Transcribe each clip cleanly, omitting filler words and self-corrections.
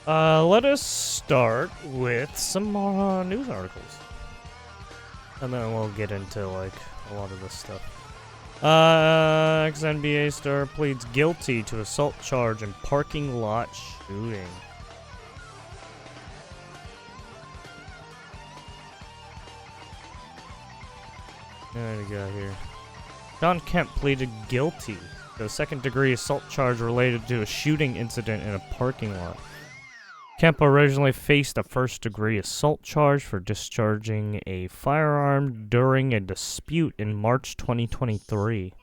Let us start with some more news articles. And then we'll get into, like, a lot of this stuff. Ex-NBA star pleads guilty to assault charge and parking lot shooting. What do we got here? Shawn Kemp pleaded guilty to a second-degree assault charge related to a shooting incident in a parking lot. Kemp originally faced a first-degree assault charge for discharging a firearm during a dispute in March 2023.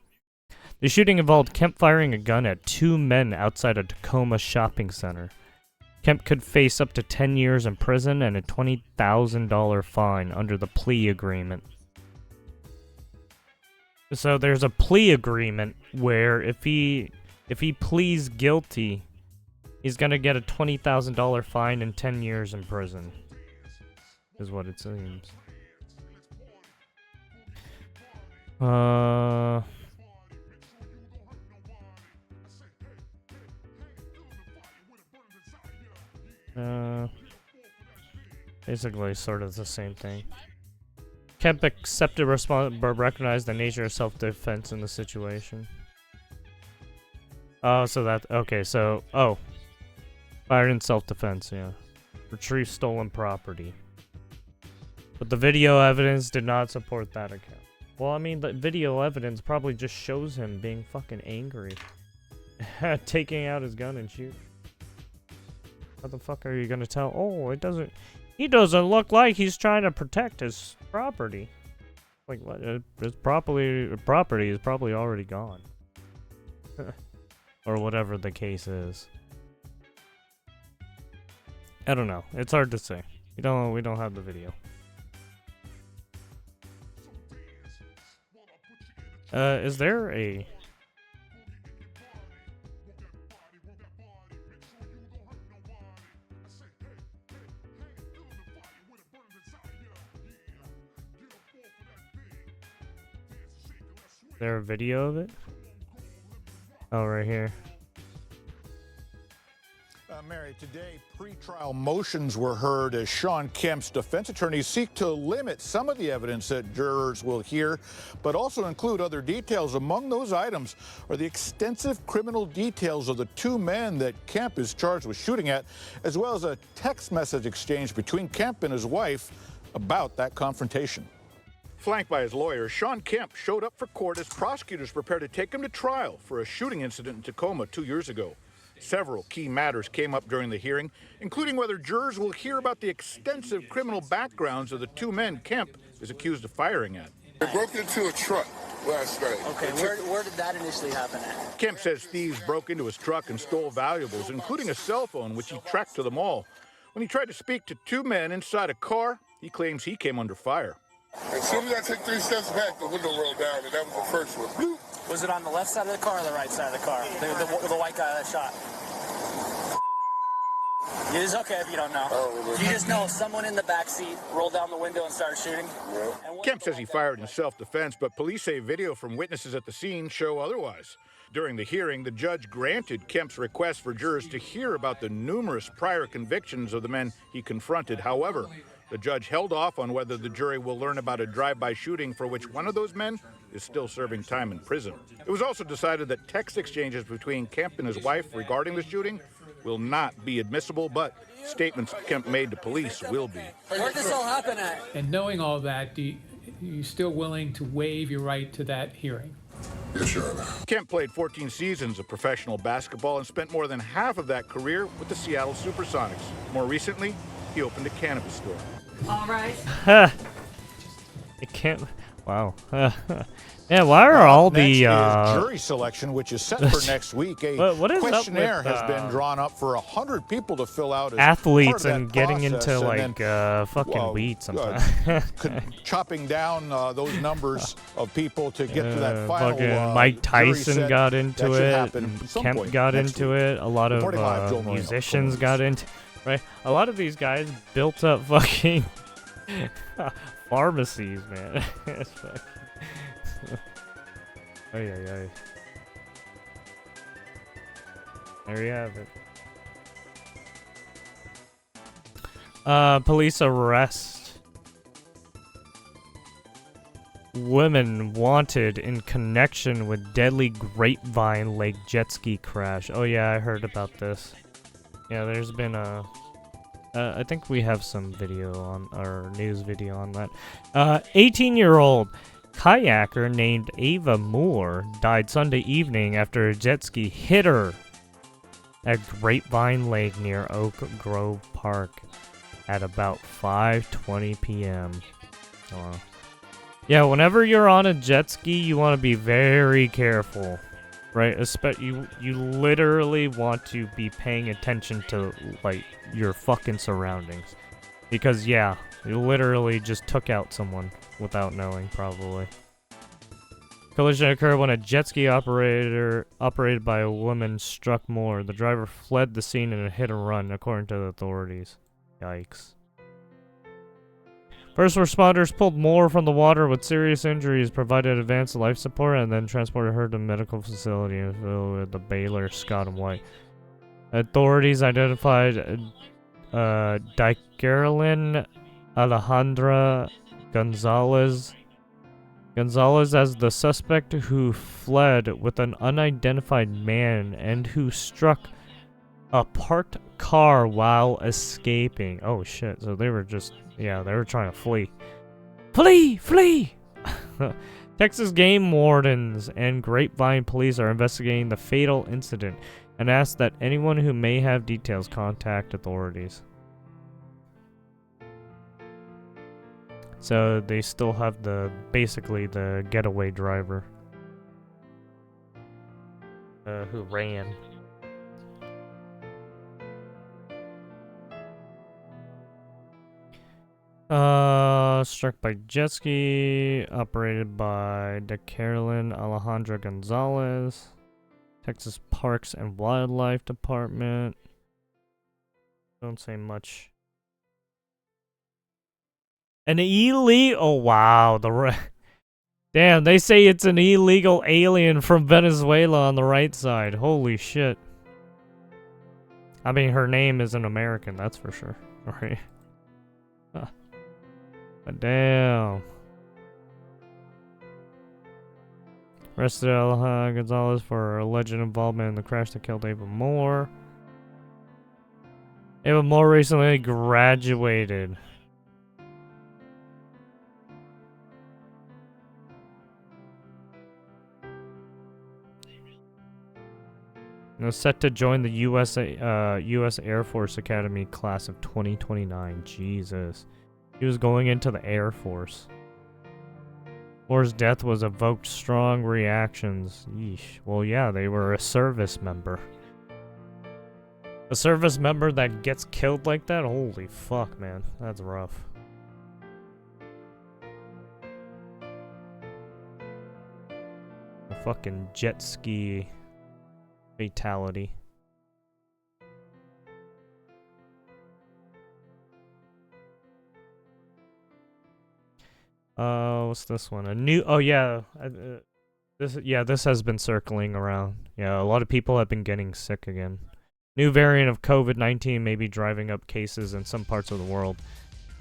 The shooting involved Kemp firing a gun at two men outside a Tacoma shopping center. Kemp could face up to 10 years in prison and a $20,000 fine under the plea agreement. So there's a plea agreement where if he pleads guilty, he's gonna get a $20,000 fine and 10 years in prison, is what it seems. Basically sort of the same thing. Kemp accepted response but recognized the nature of self-defense in the situation. Oh, so that, okay, so, fired in self-defense, yeah. Retrieve stolen property. But the video evidence did not support that account. Well, I mean, the video evidence probably just shows him being fucking angry. Taking out his gun and shooting. How the fuck are you gonna tell? Oh, he doesn't look like he's trying to protect his property. Like, what? His property is probably already gone. Or whatever the case is. I don't know. It's hard to say. We don't have the video. Is there a... Is there a video of it? Oh, right here. Mary, today pre-trial motions were heard as Shawn Kemp's defense attorneys seek to limit some of the evidence that jurors will hear, but also include other details. Among those items are the extensive criminal details of the two men that Kemp is charged with shooting at, as well as a text message exchange between Kemp and his wife about that confrontation. Flanked by his lawyer, Shawn Kemp showed up for court as prosecutors prepare to take him to trial for a shooting incident in Tacoma 2 years ago. Several key matters came up during the hearing, including whether jurors will hear about the extensive criminal backgrounds of the two men Kemp is accused of firing at. They broke into a truck last night. Okay, where did that initially happen at? Kemp says thieves broke into his truck and stole valuables, including a cell phone, which he tracked to the mall. When he tried to speak to two men inside a car, he claims he came under fire. As soon as I took 3 steps back, the window rolled down, and that was the first one. Bloop. Was it on the left side of the car or the right side of the car? The white guy that shot. It is okay if you don't know. You just know someone in the back seat rolled down the window and started shooting. Yeah. Kemp says he fired in self-defense, but police say video from witnesses at the scene show otherwise. During the hearing, the judge granted Kemp's request for jurors to hear about the numerous prior convictions of the men he confronted. However, the judge held off on whether the jury will learn about a drive-by shooting for which one of those men is still serving time in prison. It was also decided that text exchanges between Kemp and his wife regarding the shooting will not be admissible, but statements Kemp made to police will be. Where did this all happen at? And knowing all that, are you still willing to waive your right to that hearing? Yes, Your Honor. Kemp played 14 seasons of professional basketball and spent more than half of that career with the Seattle Supersonics. More recently, he opened a cannabis store. All right. It can't... Wow. Yeah, why are all Next the is jury selection, which is set for next week. A what is up questionnaire with, has been drawn up for 100 people to fill out as athletes part of that and getting process, into and like fucking weed sometimes? Chopping down those numbers of people to get to that final. Fucking Mike Tyson jury set. got into That should it. happen And some Kemp point got next into week. it. A lot Reporting live, Joe of Moreno, musicians Columbus. got into. Right, a lot of these guys built up fucking pharmacies, man. It's fucking... Ay, ay, ay. There you have it. Police arrest women wanted in connection with deadly Grapevine Lake jet ski crash. Oh yeah, I heard about this. Yeah, there's been a... I think we have some video on our news video on that. 18-year-old kayaker named Ava Moore died Sunday evening after a jet ski hit her at Grapevine Lake near Oak Grove Park at about 5:20 p.m. Oh. Yeah, whenever you're on a jet ski, you want to be very careful, right? You literally want to be paying attention to, like, your fucking surroundings. Because, yeah, you literally just took out someone without knowing, probably. Collision occurred when a jet ski operated by a woman struck Moore. The driver fled the scene in a hit and run, according to the authorities. Yikes. First responders pulled Moore from the water with serious injuries, provided advanced life support, and then transported her to a medical facility with the Baylor Scott and White. Authorities identified Carolyn Alejandra Gonzalez as the suspect who fled with an unidentified man and who struck a parked car while escaping. Oh shit, so they were just, yeah, they were trying to flee. Flee! Texas game wardens and Grapevine police are investigating the fatal incident and ask that anyone who may have details contact authorities. So they still have basically the getaway driver who ran. Struck by jet ski, operated by Carolyn Alejandra Gonzalez, Texas Parks and Wildlife Department. Don't say much. An illegal... Oh, wow. Damn, they say it's an illegal alien from Venezuela on the right side. Holy shit. I mean, her name isn't American, that's for sure. Right? Huh. But damn. Arrested Alejandra Gonzalez for alleged involvement in the crash that killed Ava Moore. Ava Moore recently graduated. And was set to join the U.S. Air Force Academy class of 2029. Jesus. He was going into the Air Force. Moore's death was evoked strong reactions. Yeesh. Well, yeah, they were a service member. A service member that gets killed like that? Holy fuck, man. That's rough. A fucking jet ski fatality. What's this one? A new... Oh, yeah. This has been circling around. Yeah, a lot of people have been getting sick again. New variant of COVID-19 may be driving up cases in some parts of the world,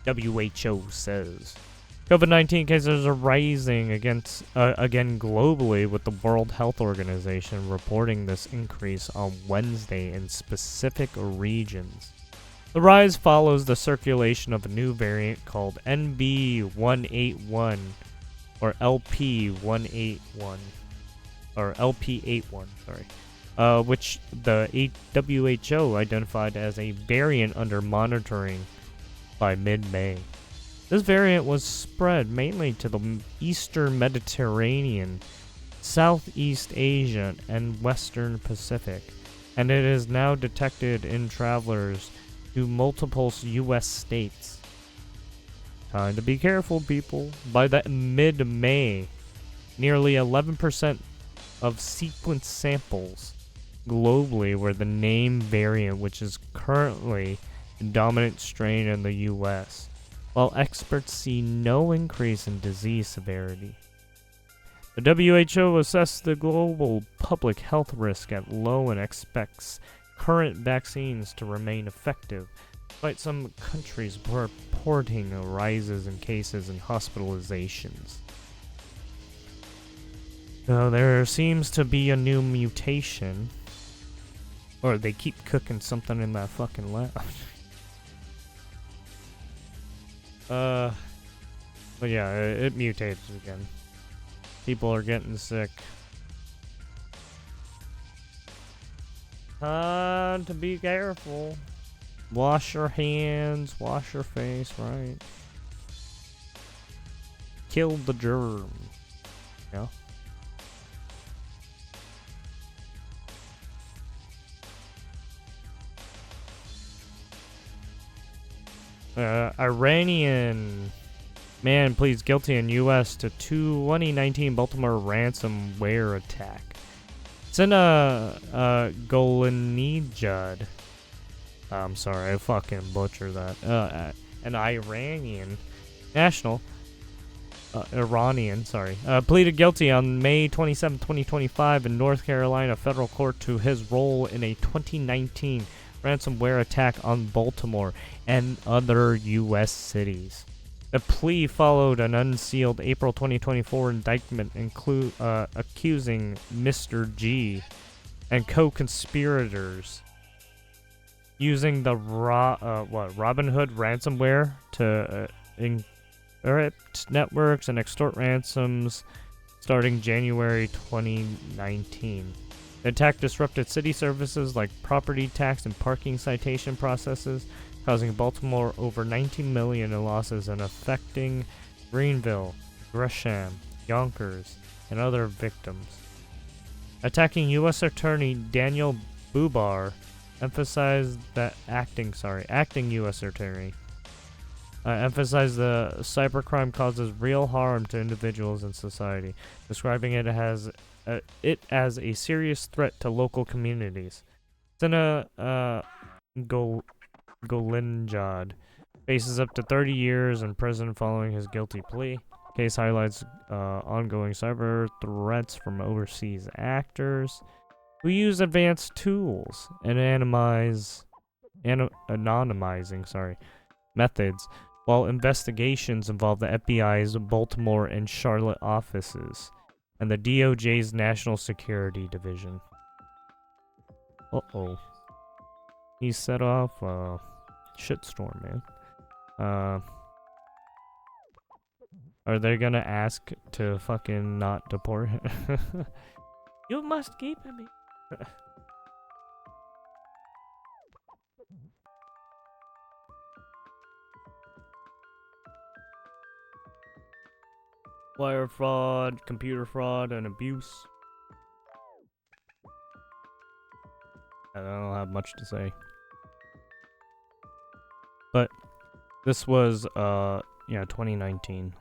WHO says. COVID-19 cases are rising again globally, with the World Health Organization reporting this increase on Wednesday in specific regions. The rise follows the circulation of a new variant called NB181 or LP181 or LP81, sorry, which the WHO identified as a variant under monitoring by mid-May. This variant was spread mainly to the Eastern Mediterranean, Southeast Asia, and Western Pacific, and it is now detected in travelers to multiple U.S. states. Time to be careful, people. By that mid-May, nearly 11% of sequence samples globally were the named variant, which is currently the dominant strain in the U.S., while experts see no increase in disease severity. The WHO assessed the global public health risk at low and expects current vaccines to remain effective, despite some countries reporting rises in cases and hospitalizations. So there seems to be a new mutation. Or they keep cooking something in that fucking lab. But yeah, it mutated again. People are getting sick. To be careful. Wash your hands, wash your face, right? Kill the germ. Yeah. Iranian man pleads guilty in U.S. to 2019 Baltimore ransomware attack. It's in Golanijad. I'm sorry, I fucking butchered that. An Iranian national, pleaded guilty on May 27, 2025 in North Carolina federal court to his role in a 2019 ransomware attack on Baltimore and other U.S. cities. The plea followed an unsealed April 2024 indictment accusing Mr. G and co-conspirators using the Robinhood ransomware to encrypt networks and extort ransoms starting January 2019. The attack disrupted city services like property tax and parking citation processes, causing Baltimore over $19 million in losses and affecting Greenville, Gresham, Yonkers, and other victims. Attacking U.S. Attorney Daniel Bubar emphasized that acting U.S. Attorney emphasized the cybercrime causes real harm to individuals and society, describing it as a serious threat to local communities. Sena Golinjad faces up to 30 years in prison following his guilty plea. Case highlights ongoing cyber threats from overseas actors who use advanced tools and anonymizing methods, while investigations involve the FBI's Baltimore and Charlotte offices and the DOJ's National Security Division. Uh-oh. He set off a shitstorm, man. Are they gonna ask to fucking not deport him? You must keep him. Wire fraud, computer fraud, and abuse. I don't have much to say. But this was 2019.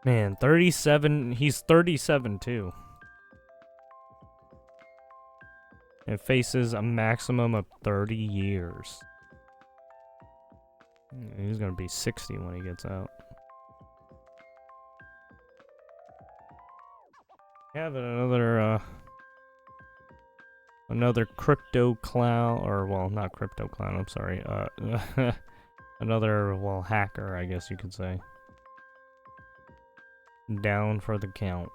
Man, 37, he's 37 too. And faces a maximum of 30 years. He's gonna be 60 when he gets out. Having another crypto clown, or well, not crypto clown, I'm sorry. Another, well, hacker, I guess you could say. Down for the count.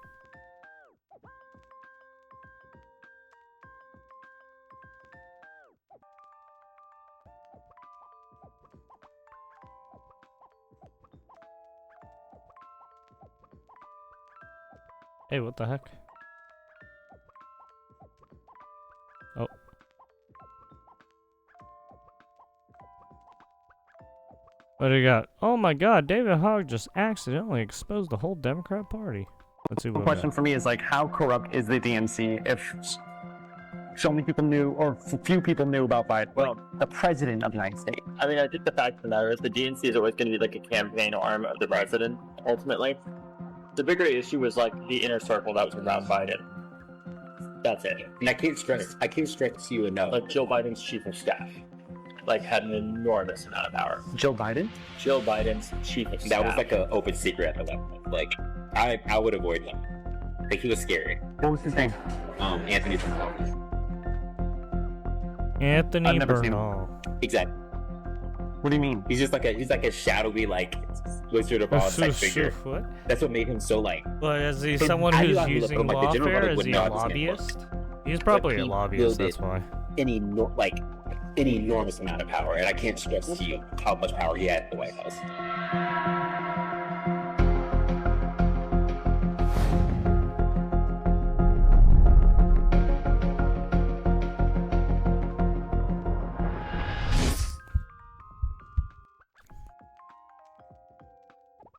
Hey, what the heck? Oh. What do you got? Oh my god, David Hogg just accidentally exposed the whole Democrat Party. Let's see what The question for me is, like, how corrupt is the DNC if so many people knew, or few people knew about Biden? Well, the president of the United States. I mean, I think the fact of the matter is the DNC is always going to be like a campaign arm of the president, ultimately. The bigger issue was like the inner circle that was around Biden. That's it. And I can't stress to you enough. Like Joe Biden's chief of staff, like had an enormous amount of power. Joe Biden? Joe Biden's chief of staff. That was like an open secret at the level. Like I would avoid him. Like he was scary. What was his name? Anthony Trump. Anthony I've never seen him. Bernal. Exactly. What do you mean? He's like a shadowy like Wizard of Oz type figure. What? That's what made him so like. Well, is he So someone I knew who's how he looked, using but, like, the general lawfare? public Is wouldn't he a know how this man lobbyist? He's probably a he lobbyist, wielded that's why. an enormous amount of power, and I can't stress to you how much power he had at the White House.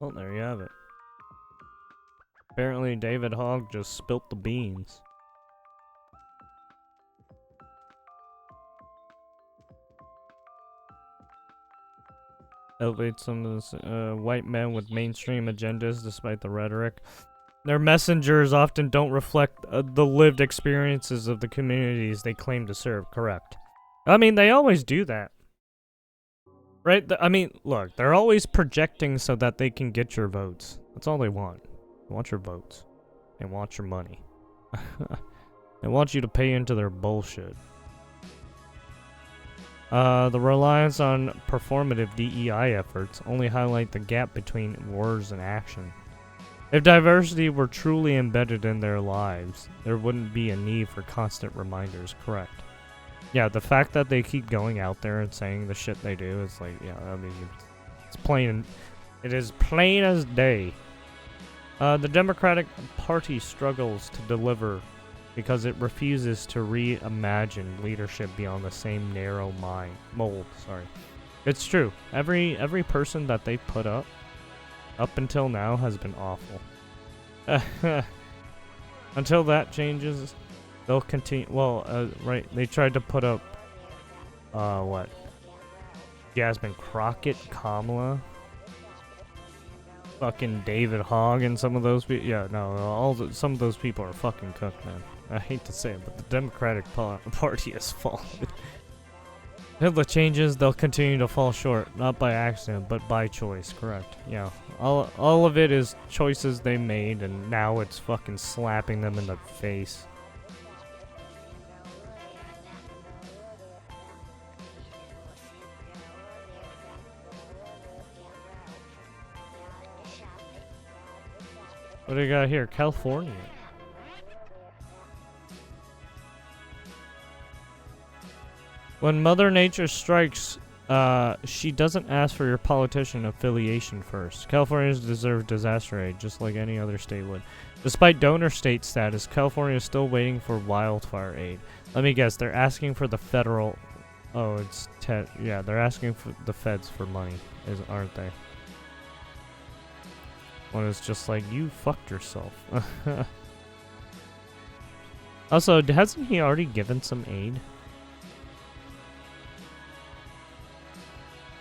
Well, there you have it. Apparently David Hogg just spilt the beans. Elevate some of this, white men with mainstream agendas despite the rhetoric. Their messengers often don't reflect the lived experiences of the communities they claim to serve, correct? I mean, they always do that. Right? I mean, look, they're always projecting so that they can get your votes. That's all they want. They want your votes. They want your money. They want you to pay into their bullshit. The reliance on performative DEI efforts only highlight the gap between words and action. If diversity were truly embedded in their lives, there wouldn't be a need for constant reminders, correct? Yeah, the fact that they keep going out there and saying the shit they do is like, yeah, I mean, it's plain, it is plain as day. The Democratic Party struggles to deliver because it refuses to reimagine leadership beyond the same narrow mold. Sorry, it's true. Every person that they put up until now has been awful. Until that changes, they'll continue. Well, right, they tried to put up, what? Jasmine Crockett, Kamala, fucking David Hogg, and some of those people. Yeah, no, some of those people are fucking cooked, man. I hate to say it, but the Democratic Party has fallen. Until the changes, they'll continue to fall short, not by accident, but by choice, correct? Yeah, all of it is choices they made, and now it's fucking slapping them in the face. What do you got here? California. When Mother Nature strikes, she doesn't ask for your politician affiliation first. Californians deserve disaster aid, just like any other state would. Despite donor state status, California is still waiting for wildfire aid. Let me guess, they're asking for the federal... Oh, it's... yeah, they're asking for the feds for money, aren't they? One is just like, you fucked yourself. Also, hasn't he already given some aid?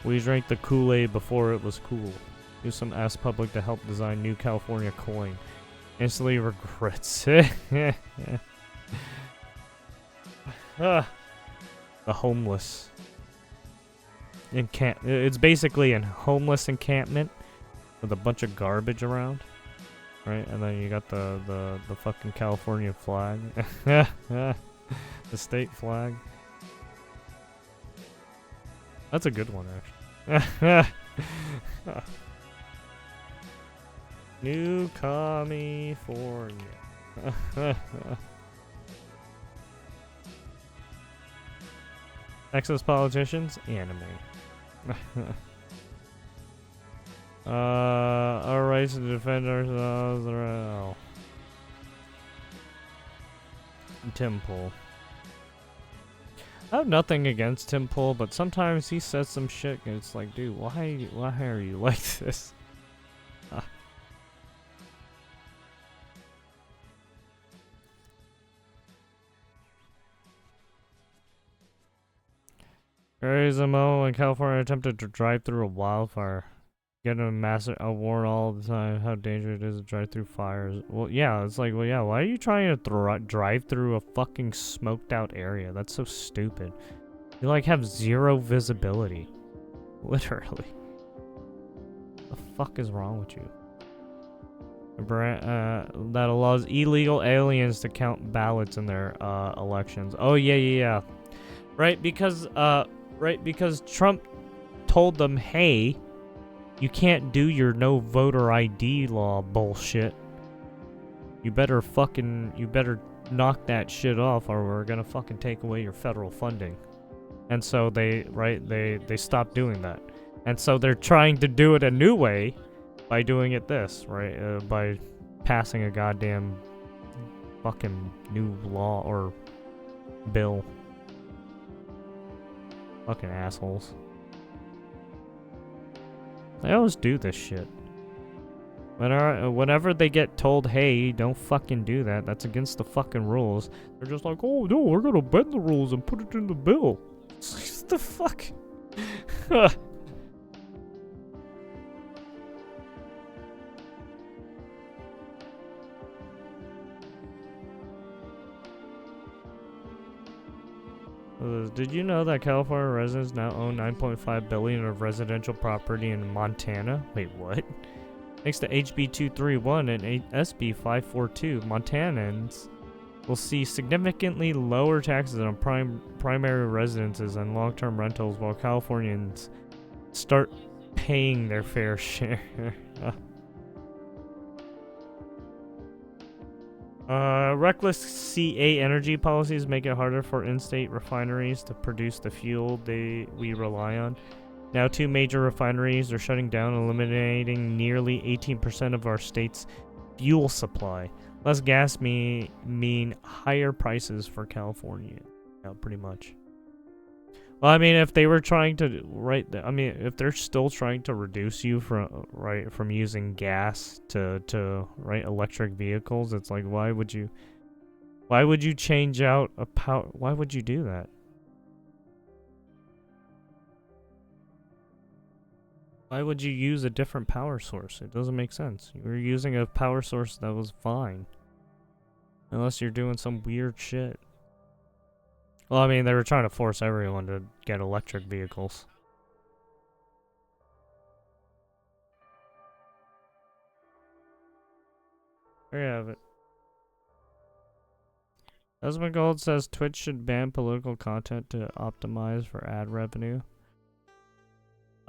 We drank the Kool-Aid before it was cool. Use some ass public to help design new California coin. Instantly regrets. The homeless. It's basically a homeless encampment with a bunch of garbage around. Right? And then you got the fucking California flag. The state flag. That's a good one, actually. New California. Texas politicians, anime. Our rights to defend ourselves. Tim Pool. I have nothing against Tim Pool, but sometimes he says some shit and it's like, dude, why are you like this? Arizona in California attempted to drive through a wildfire. Getting a massive warn all the time how dangerous it is to drive through fires. Well, yeah, it's like, well, yeah, why are you trying to drive through a fucking smoked out area? That's so stupid. You, like, have zero visibility. Literally. The fuck is wrong with you? That allows illegal aliens to count ballots in their elections. Oh, yeah. Right, because Trump told them, hey, you can't do your no voter ID law bullshit. You better knock that shit off or we're gonna fucking take away your federal funding. And so they stopped doing that. And so they're trying to do it a new way by doing it this, right? By passing a goddamn fucking new law or bill. Fucking assholes. They always do this shit. Whenever they get told, hey, don't fucking do that, that's against the fucking rules, they're just like, oh no, we're gonna bend the rules and put it in the bill. What the fuck? Did you know that California residents now own $9.5 billion of residential property in Montana? Wait, what? Thanks to HB 231 and SB 542, Montanans will see significantly lower taxes on primary residences and long-term rentals, while Californians start paying their fair share. Reckless CA energy policies make it harder for in-state refineries to produce the fuel we rely on. Now, 2 major refineries are shutting down, eliminating nearly 18% of our state's fuel supply. Less gas mean higher prices for California. Yeah, pretty much. Well, I mean, if they were trying to if they're still trying to reduce you from using gas to electric vehicles, it's like, why would you change out a power? Why would you do that? Why would you use a different power source? It doesn't make sense. You were using a power source that was fine. Unless you're doing some weird shit. Well, I mean, they were trying to force everyone to get electric vehicles. There you have it. Desmond Gold says Twitch should ban political content to optimize for ad revenue.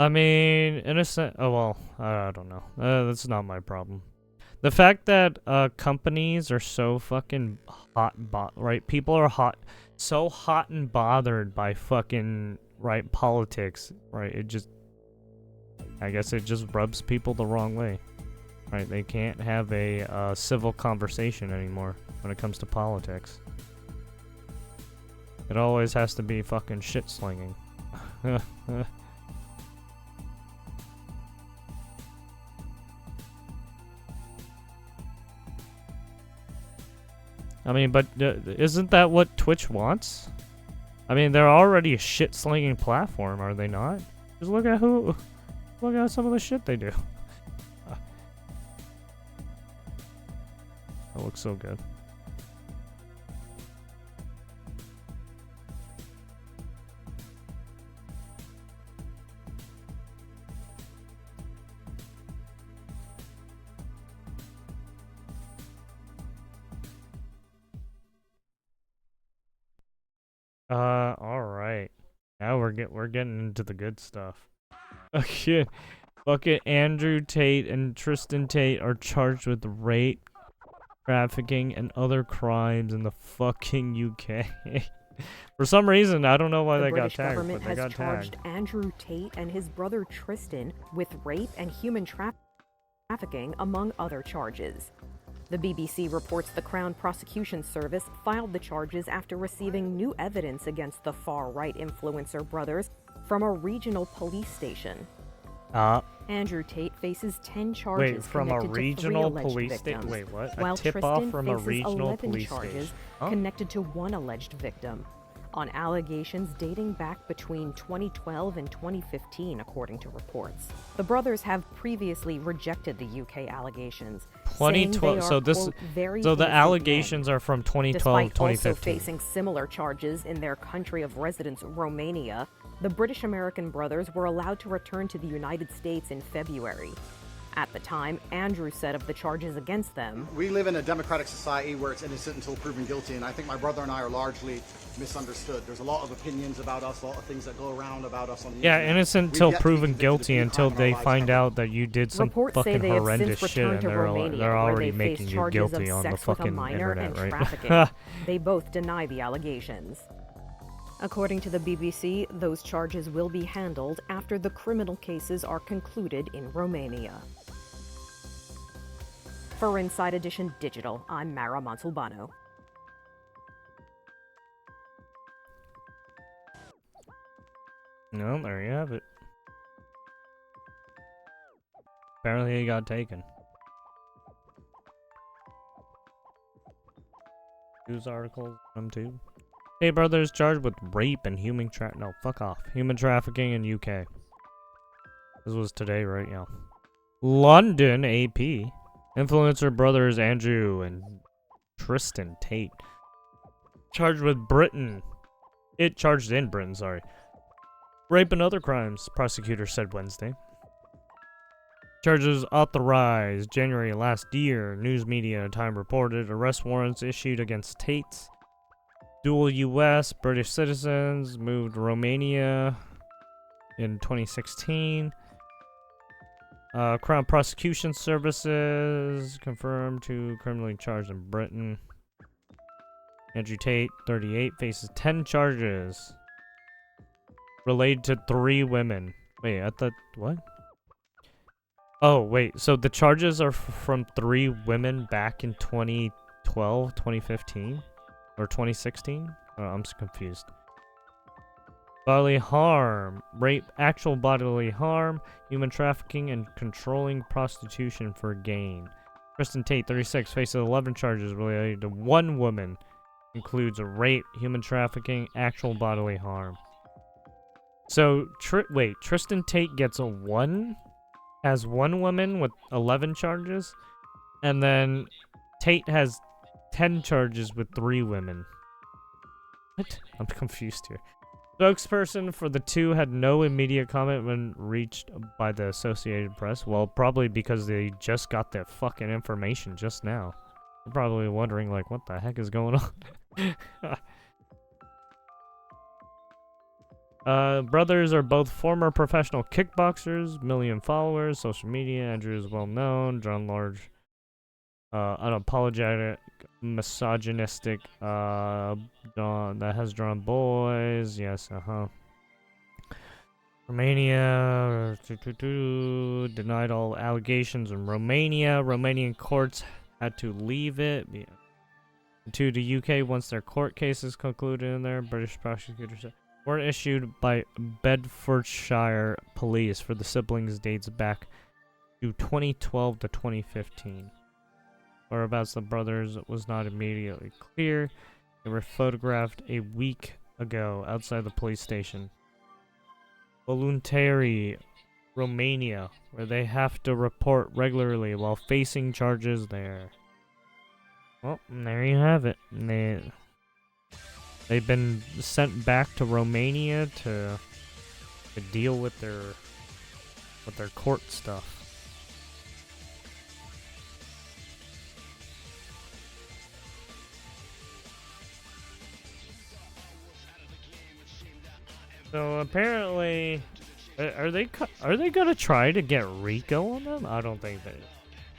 I mean, in a sense, oh well, I don't know. That's not my problem. The fact that companies are so fucking hot, right? People are so hot and bothered by fucking politics, right? I guess it just rubs people the wrong way, right? They can't have a civil conversation anymore when it comes to politics. It always has to be fucking shit slinging. I mean, but isn't that what Twitch wants? I mean, they're already a shit-slinging platform, are they not? Just look at some of the shit they do. That looks so good. All right. Now we're getting into the good stuff. Okay. Fucking Andrew Tate and Tristan Tate are charged with rape, trafficking, and other crimes in the fucking UK. For some reason, I don't know why they got tagged, but they got tagged. The British government has charged Andrew Tate and his brother Tristan with rape and human trafficking, among other charges. The BBC reports the Crown Prosecution Service filed the charges after receiving new evidence against the far-right influencer brothers from a regional police station. Andrew Tate faces 10 charges. Wait, from a regional police station? Wait, what? A tip-off from a regional police station? Connected to one alleged victim, on allegations dating back between 2012 and 2015, according to reports. The brothers have previously rejected the UK allegations. 2012. So the allegations are from 2012, 2015. Despite also facing similar charges in their country of residence, Romania, the British-American brothers were allowed to return to the United States in February. At the time, Andrew said of the charges against them, "We live in a democratic society where it's innocent until proven guilty, and I think my brother and I are largely misunderstood. There's a lot of opinions about us, a lot of things that go around about us on the internet. Innocent We've until yet to be proven convicted of guilty any until crime in our they lives find ever. out that you did some reports say fucking they have horrendous since shit returned and to Romania, they're where already they making face you charges of guilty on the sex with a fucking minor internet, and right? trafficking. They both deny the allegations. According to the BBC, those charges will be handled after the criminal cases are concluded in Romania. For Inside Edition Digital, I'm Mara Montalbano. No, there you have it. Apparently he got taken. News articles, them too. Tate brothers charged with rape and human no, fuck off. Human trafficking in UK. This was today, right? Yeah. London AP. Influencer brothers Andrew and Tristan Tate. Charged with Britain. It charged in Britain, sorry. Rape and other crimes, prosecutor said Wednesday. Charges authorized January last year. News media Time reported arrest warrants issued against Tate's dual U.S. British citizens, moved to Romania in 2016. Crown Prosecution Services confirmed to criminally charged in Britain. Andrew Tate, 38, faces 10 charges related to 3 women. Wait, I thought, what? Oh, wait, so the charges are from 3 women back in 2012, 2015? Or 2016? Oh, I'm so confused. Bodily harm, rape, actual bodily harm, human trafficking, and controlling prostitution for gain. Tristan Tate, 36, faces 11 charges related to 1 woman. Includes a rape, human trafficking, actual bodily harm. So, wait, Tristan Tate gets a 1 as 1 woman with 11 charges, and then Tate has 10 charges with 3 women. What? I'm confused here. Spokesperson for the 2 had no immediate comment when reached by the Associated Press. Well, probably because they just got their fucking information just now. They're probably wondering, like, what the heck is going on? Brothers are both former professional kickboxers, million followers, social media. Andrew is well known, drawn large, unapologetic, misogynistic, that has drawn boys. Yes, Romania denied all allegations in Romania. Romanian courts had to leave it. To the UK once their court cases concluded in there. British prosecutors were issued by Bedfordshire police for the siblings dates back to 2012 to 2015. Whereabouts the brothers was not immediately clear. They were photographed a week ago outside the police station. Voluntary, Romania, where they have to report regularly while facing charges there. Well, there you have it. They've been sent back to Romania to deal with their court stuff. So apparently, are they gonna try to get RICO on them? I don't think they.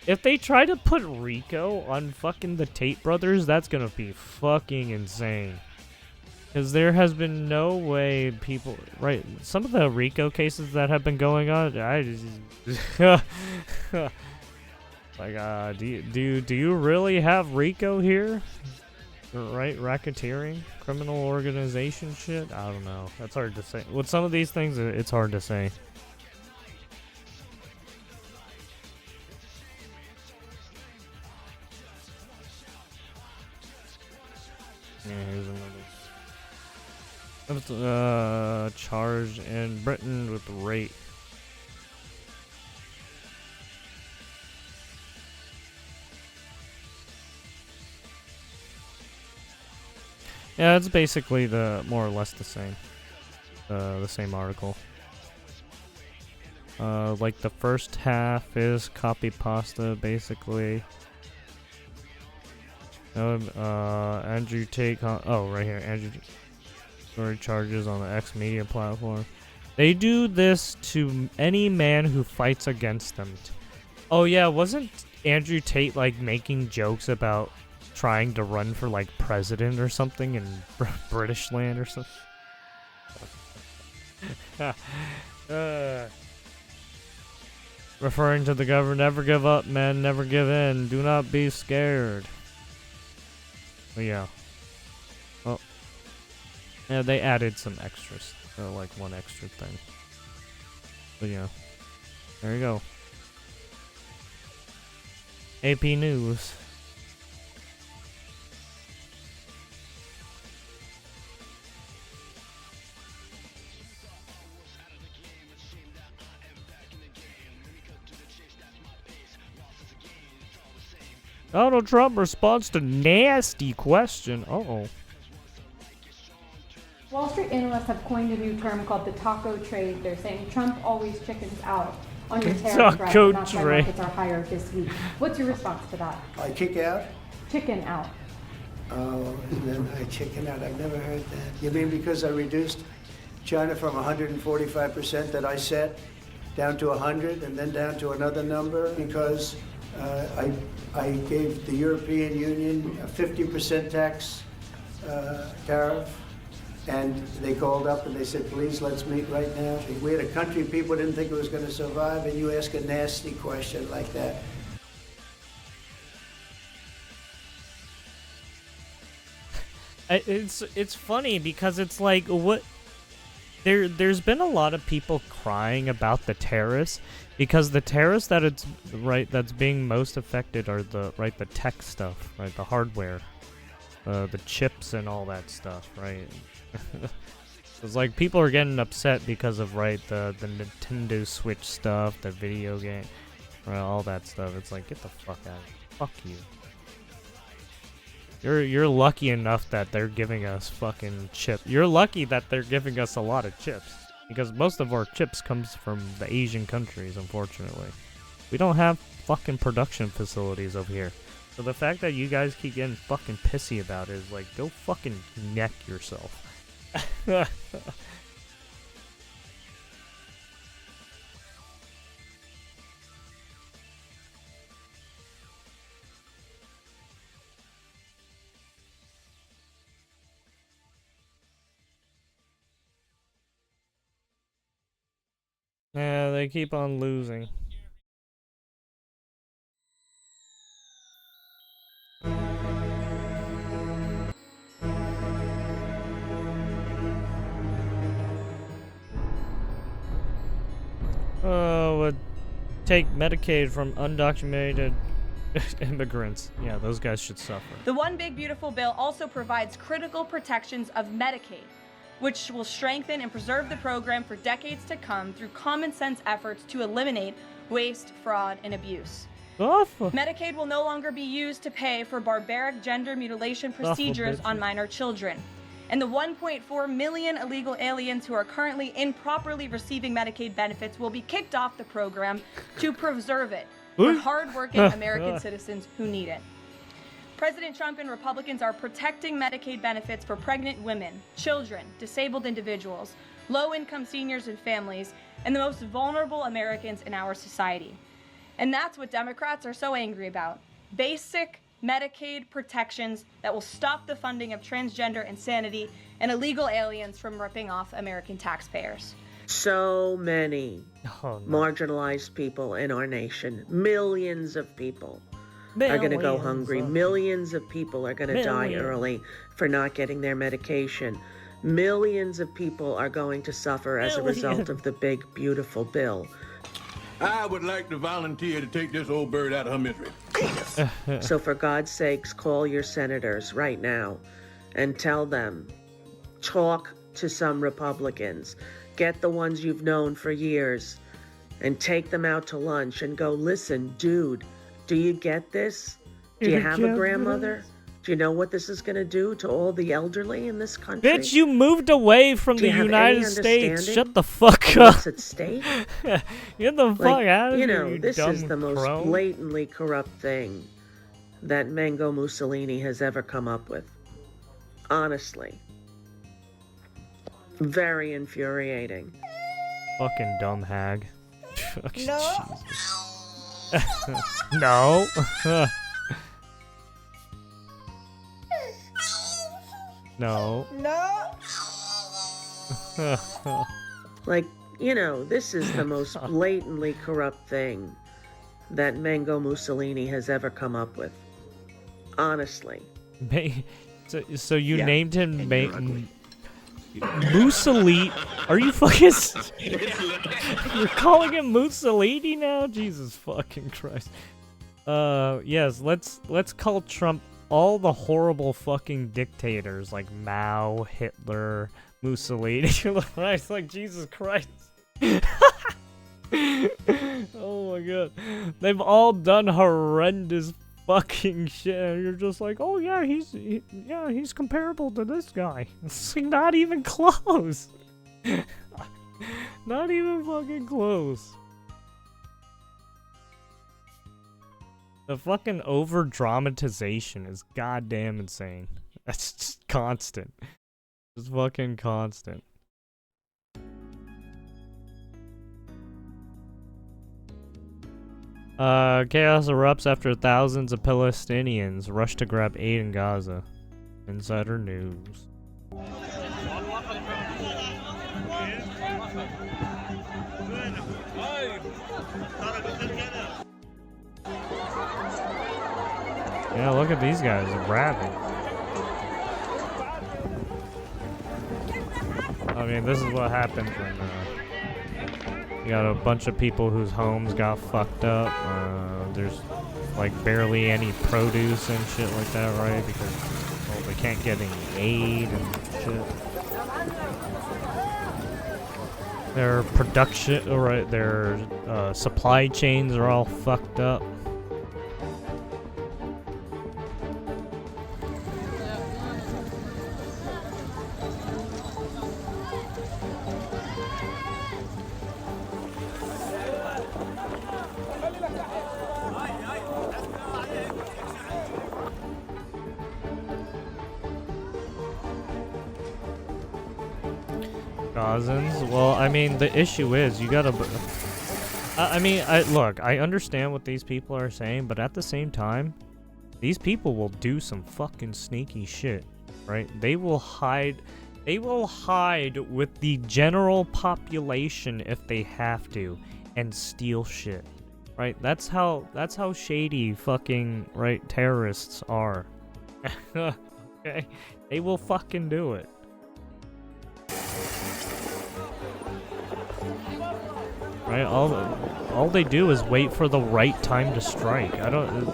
If they try to put RICO on fucking the Tate brothers, that's gonna be fucking insane. Because there has been no way people, right? Some of the RICO cases that have been going on, I just like, do you really have RICO here? Right, racketeering, criminal organization shit. I don't know. That's hard to say. With some of these things, it's hard to say. Yeah, here's another. Charged in Britain with rape. Yeah, it's basically more or less the same article. Like the first half is copy pasta, basically. Andrew Tate. Oh, right here. Andrew story charges on the X media platform. They do this to any man who fights against them. Oh yeah, wasn't Andrew Tate like making jokes about trying to run for like president or something in British land or something? Referring to the government, never give up, man, never give in, do not be scared. But yeah. Well, yeah, they added some extras, like one extra thing. But yeah, there you go. AP News. Donald Trump responds to nasty question. Uh-oh. Wall Street analysts have coined a new term called the taco trade. They're saying Trump always chickens out on your tariff threat, and that's why markets are higher this week. What's your response to that? I kick out? Chicken out. Oh, and then I chicken out. I've never heard that. You mean because I reduced China from 145% that I set down to 100 and then down to another number because I gave the European Union a 50% tax tariff, and they called up and they said, please, let's meet right now. We had a country people didn't think it was going to survive, and you ask a nasty question like that. It's funny because it's like what there's been a lot of people crying about the tariffs because the tariffs that's being most affected are the tech stuff, right, the hardware, the chips and all that stuff, right. It's like people are getting upset because of the Nintendo Switch stuff, the video game, right, all that stuff. It's like, get the fuck out of here. Fuck you. You're lucky enough that they're giving us fucking chips. You're lucky that they're giving us a lot of chips. Because most of our chips comes from the Asian countries, unfortunately. We don't have fucking production facilities over here. So the fact that you guys keep getting fucking pissy about it is like, go fucking neck yourself. Yeah, they keep on losing. Oh, would take Medicaid from undocumented immigrants. Yeah, those guys should suffer. The One Big Beautiful Bill also provides critical protections of Medicaid, which will strengthen and preserve the program for decades to come through common sense efforts to eliminate waste, fraud, and abuse. Awful. Medicaid will no longer be used to pay for barbaric gender mutilation procedures on minor children. And the 1.4 million illegal aliens who are currently improperly receiving Medicaid benefits will be kicked off the program to preserve it for hardworking American citizens who need it. President Trump and Republicans are protecting Medicaid benefits for pregnant women, children, disabled individuals, low-income seniors and families, and the most vulnerable Americans in our society. And that's what Democrats are so angry about. Basic Medicaid protections that will stop the funding of transgender insanity and illegal aliens from ripping off American taxpayers. So many marginalized people in our nation, millions of people are going to go hungry. Millions of people are going to die early for not getting their medication. Millions of people are going to suffer as a result of the big, beautiful bill. I would like to volunteer to take this old bird out of her misery. So for God's sakes, call your senators right now and tell them, talk to some Republicans, get the ones you've known for years, and take them out to lunch and go, listen, dude, do you get this? Do you have a grandmother? Do Do you know what this is going to do to all the elderly in this country? Bitch, you moved away from Do the you have United any States. understanding Shut the fuck of up. what's at stake? Get the fuck out of you here, know, you this dumb is the most crone. blatantly corrupt thing that Mango Mussolini has ever come up with. Honestly. Very infuriating. Fucking dumb hag. Fucking No. Jesus. No. No. No. Like, you know, this is the most blatantly corrupt thing that Mango Mussolini has ever come up with. Honestly. So you named him Mussolini? Are you fucking? You're calling him Mussolini now? Jesus fucking Christ. Yes. Let's call Trump all the horrible fucking dictators like Mao, Hitler, Mussolini. It's like Jesus Christ. Oh my god. They've all done horrendous fucking shit. And you're just like, oh yeah, he's comparable to this guy. It's like not even close. Not even fucking close. The fucking over dramatization is goddamn insane. That's just constant. Just fucking constant. Chaos erupts after thousands of Palestinians rush to grab aid in Gaza. Insider news. Yeah, look at these guys grabbing. I mean, this is what happens when you got a bunch of people whose homes got fucked up. There's like barely any produce and shit like that, right? Because well, they can't get any aid and shit. Their production, right? Their supply chains are all fucked up. Well, I mean, the issue is you gotta. Look, I understand what these people are saying, but at the same time, these people will do some fucking sneaky shit, right? They will hide with the general population if they have to, and steal shit, right? That's how shady fucking right terrorists are. Okay, they will fucking do it. Right, all they do is wait for the right time to strike.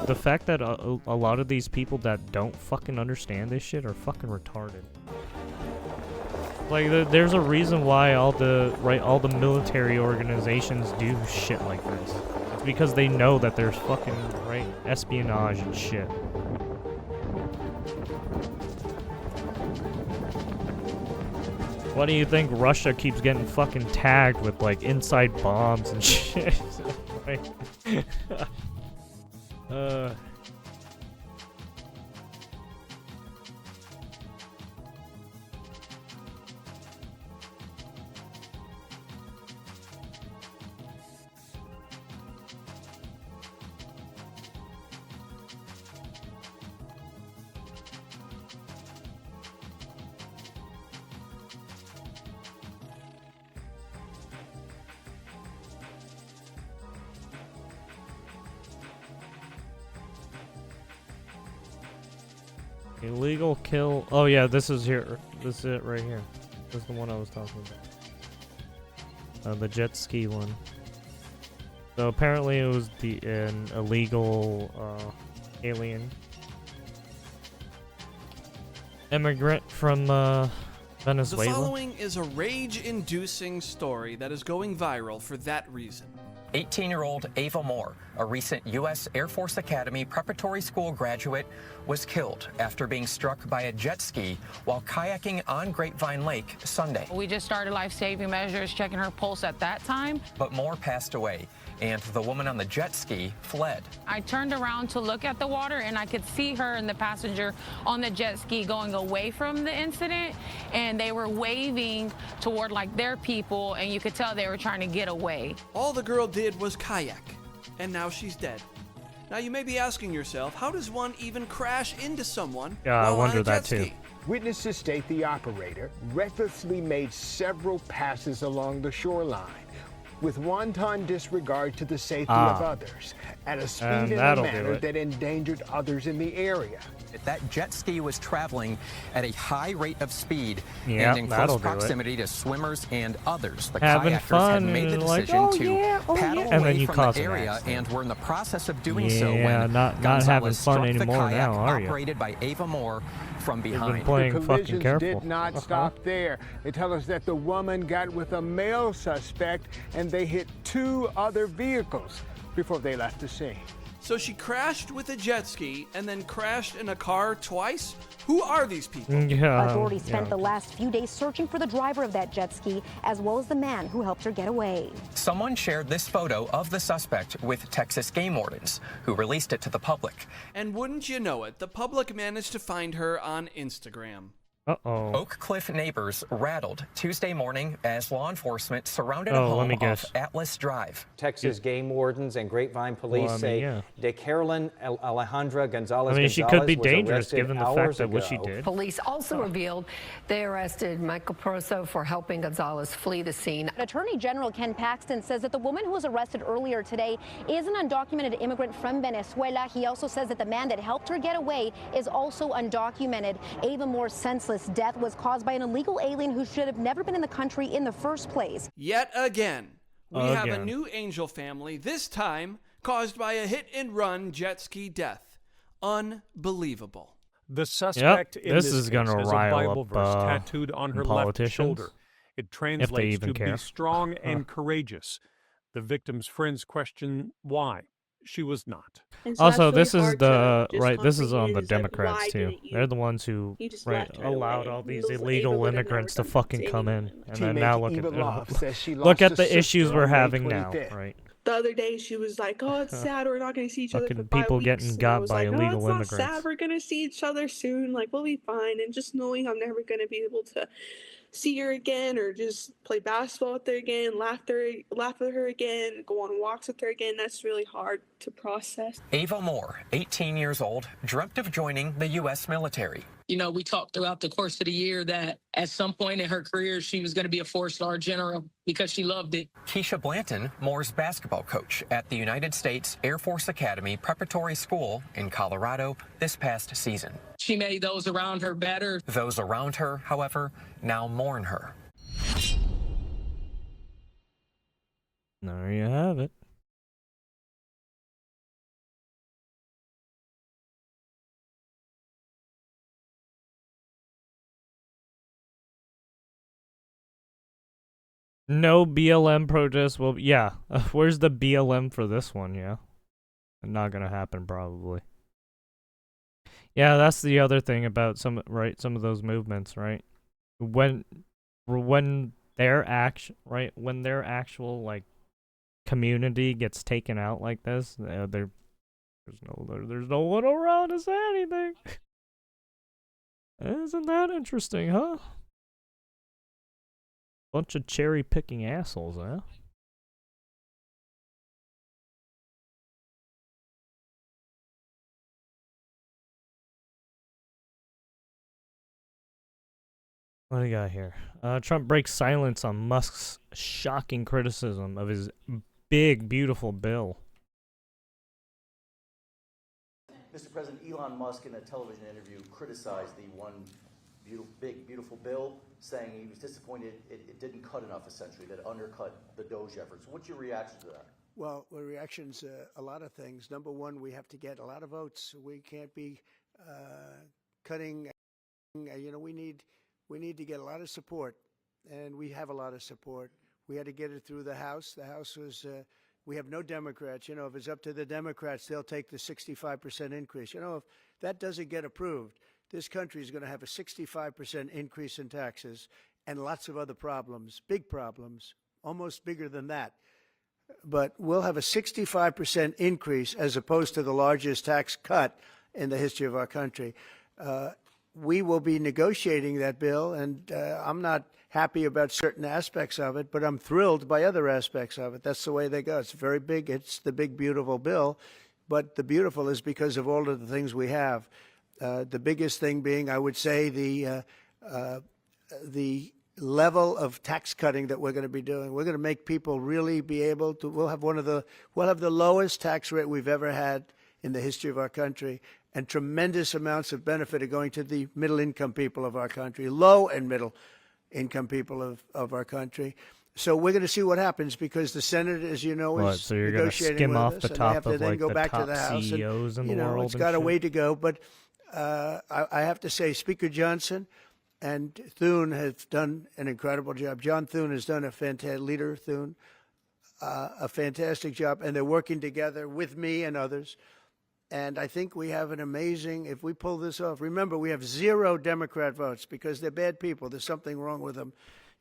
The fact that a lot of these people that don't fucking understand this shit are fucking retarded. Like, there's a reason why all the military organizations do shit like this. It's because they know that there's fucking, right, espionage and shit. Why do you think Russia keeps getting fucking tagged with, like, inside bombs and shit? Right? Illegal kill. Oh yeah, this is here. This is it right here. This is the one I was talking about. The jet ski one. So apparently it was an illegal alien immigrant from Venezuela. The following is a rage-inducing story that is going viral for that reason. 18-year-old Ava Moore, a recent U.S. Air Force Academy preparatory school graduate, was killed after being struck by a jet ski while kayaking on Grapevine Lake Sunday. We just started life-saving measures, checking her pulse at that time. But Moore passed away, and the woman on the jet ski fled. I turned around to look at the water, and I could see her and the passenger on the jet ski going away from the incident, and they were waving toward like their people, and you could tell they were trying to get away. All the girl did was kayak, and now she's dead. Now you may be asking yourself, how does one even crash into someone I while wonder on a that jet too. ski? Witnesses state the operator recklessly made several passes along the shoreline with wanton disregard to the safety of others at a speed and a manner that endangered others in the area. That jet ski was traveling at a high rate of speed Yeah, and in close proximity to swimmers and others. The Having kayakers fun had made the and decision like, to paddle and then away you from cause the an area accident. and were in the process of doing Yeah, so when not Gonzalez having fun struck the anymore kayak now, are you? operated by Ava Moore from behind. playing the fucking collisions careful. did not stop there. They tell us that the woman got with a male suspect and they hit 2 other vehicles before they left the scene. So she crashed with a jet ski and then crashed in a car twice? Who are these people? Authorities spent the last few days searching for the driver of that jet ski, as well as the man who helped her get away. Someone shared this photo of the suspect with Texas game wardens, who released it to the public. And wouldn't you know it, the public managed to find her on Instagram. Uh-oh. Oak Cliff neighbors rattled Tuesday morning as law enforcement surrounded a let home me off guess. Atlas Drive. Texas game wardens and Grapevine police say De Carolyn Alejandra Gonzalez. I mean, she could be dangerous given the fact that what she did. Police also revealed they arrested Michael Proso for helping Gonzalez flee the scene. Attorney General Ken Paxton says that the woman who was arrested earlier today is an undocumented immigrant from Venezuela. He also says that the man that helped her get away is also undocumented. Ava Moore's senseless death was caused by an illegal alien who should have never been in the country in the first place. Yet again, we have a new angel family, this time caused by a hit-and-run jet ski death. Unbelievable. The suspect in this is gonna case has rile a Bible up, verse tattooed on her left politicians, shoulder. It if they translates even to care. be strong and courageous. The victim's friends question why. She was not. Also, this is the this is on the Democrats too. They're the ones who allowed all these illegal immigrants to fucking come in, and then now look at the issues we're having now, right? The other day she was like, "Oh, it's sad we're not going to see each other for 5 people weeks." getting And got I was by like, illegal "No, immigrants. it's not sad. We're going to see each other soon. Like, we'll be fine." And just knowing I'm never going to be able to see her again or just play basketball with her again, laugh with her again, go on walks with her again, that's really hard to process. Ava Moore, 18 years old, dreamt of joining the U.S. military. You know, we talked throughout the course of the year that at some point in her career, she was going to be a 4-star general because she loved it. Keisha Blanton, Moore's basketball coach at the United States Air Force Academy Preparatory School in Colorado this past season. She made those around her better. Those around her, however, now mourn her. There you have it. No BLM protests. Well, yeah. Where's the BLM for this one? Yeah. Not gonna happen, probably. Yeah, that's the other thing about some of those movements, right? When their actual like community gets taken out like this, there's no one around to say anything. Isn't that interesting, huh? Bunch of cherry picking assholes, huh? What do you got here? Trump breaks silence on Musk's shocking criticism of his big, beautiful bill. Mr. President, Elon Musk in a television interview criticized the one big, beautiful bill, saying he was disappointed it didn't cut enough, essentially, that it undercut the Doge efforts. What's your reaction to that? Well, the reaction's a lot of things. Number one, we have to get a lot of votes. We can't be cutting. We need to get a lot of support, and we have a lot of support. We had to get it through the House. The House was We have no Democrats. You know, if it's up to the Democrats, they'll take the 65% increase. You know, if that doesn't get approved, this country is going to have a 65% increase in taxes and lots of other problems, big problems, almost bigger than that. But we'll have a 65% increase as opposed to the largest tax cut in the history of our country. We will be negotiating that bill, and I'm not happy about certain aspects of it, but I'm thrilled by other aspects of it. That's the way they go. It's very big. It's the big, beautiful bill, but the beautiful is because of all of the things we have. The biggest thing being, I would say, the level of tax cutting that we're going to be doing. We're going to make people really be able to. We'll have the lowest tax rate we've ever had in the history of our country, and tremendous amounts of benefit are going to the middle-income people of our country, low and middle-income people of our country. So we're going to see what happens because the Senate, as you know, is so you're going to skim off the top of like the top CEOs in the world. It's got a way to go, but I have to say, Speaker Johnson and Thune have done an incredible job. John Thune has done a fantastic job, and they're working together with me and others. And I think we have an amazing, if we pull this off, remember, we have 0 Democrat votes because they're bad people. There's something wrong with them.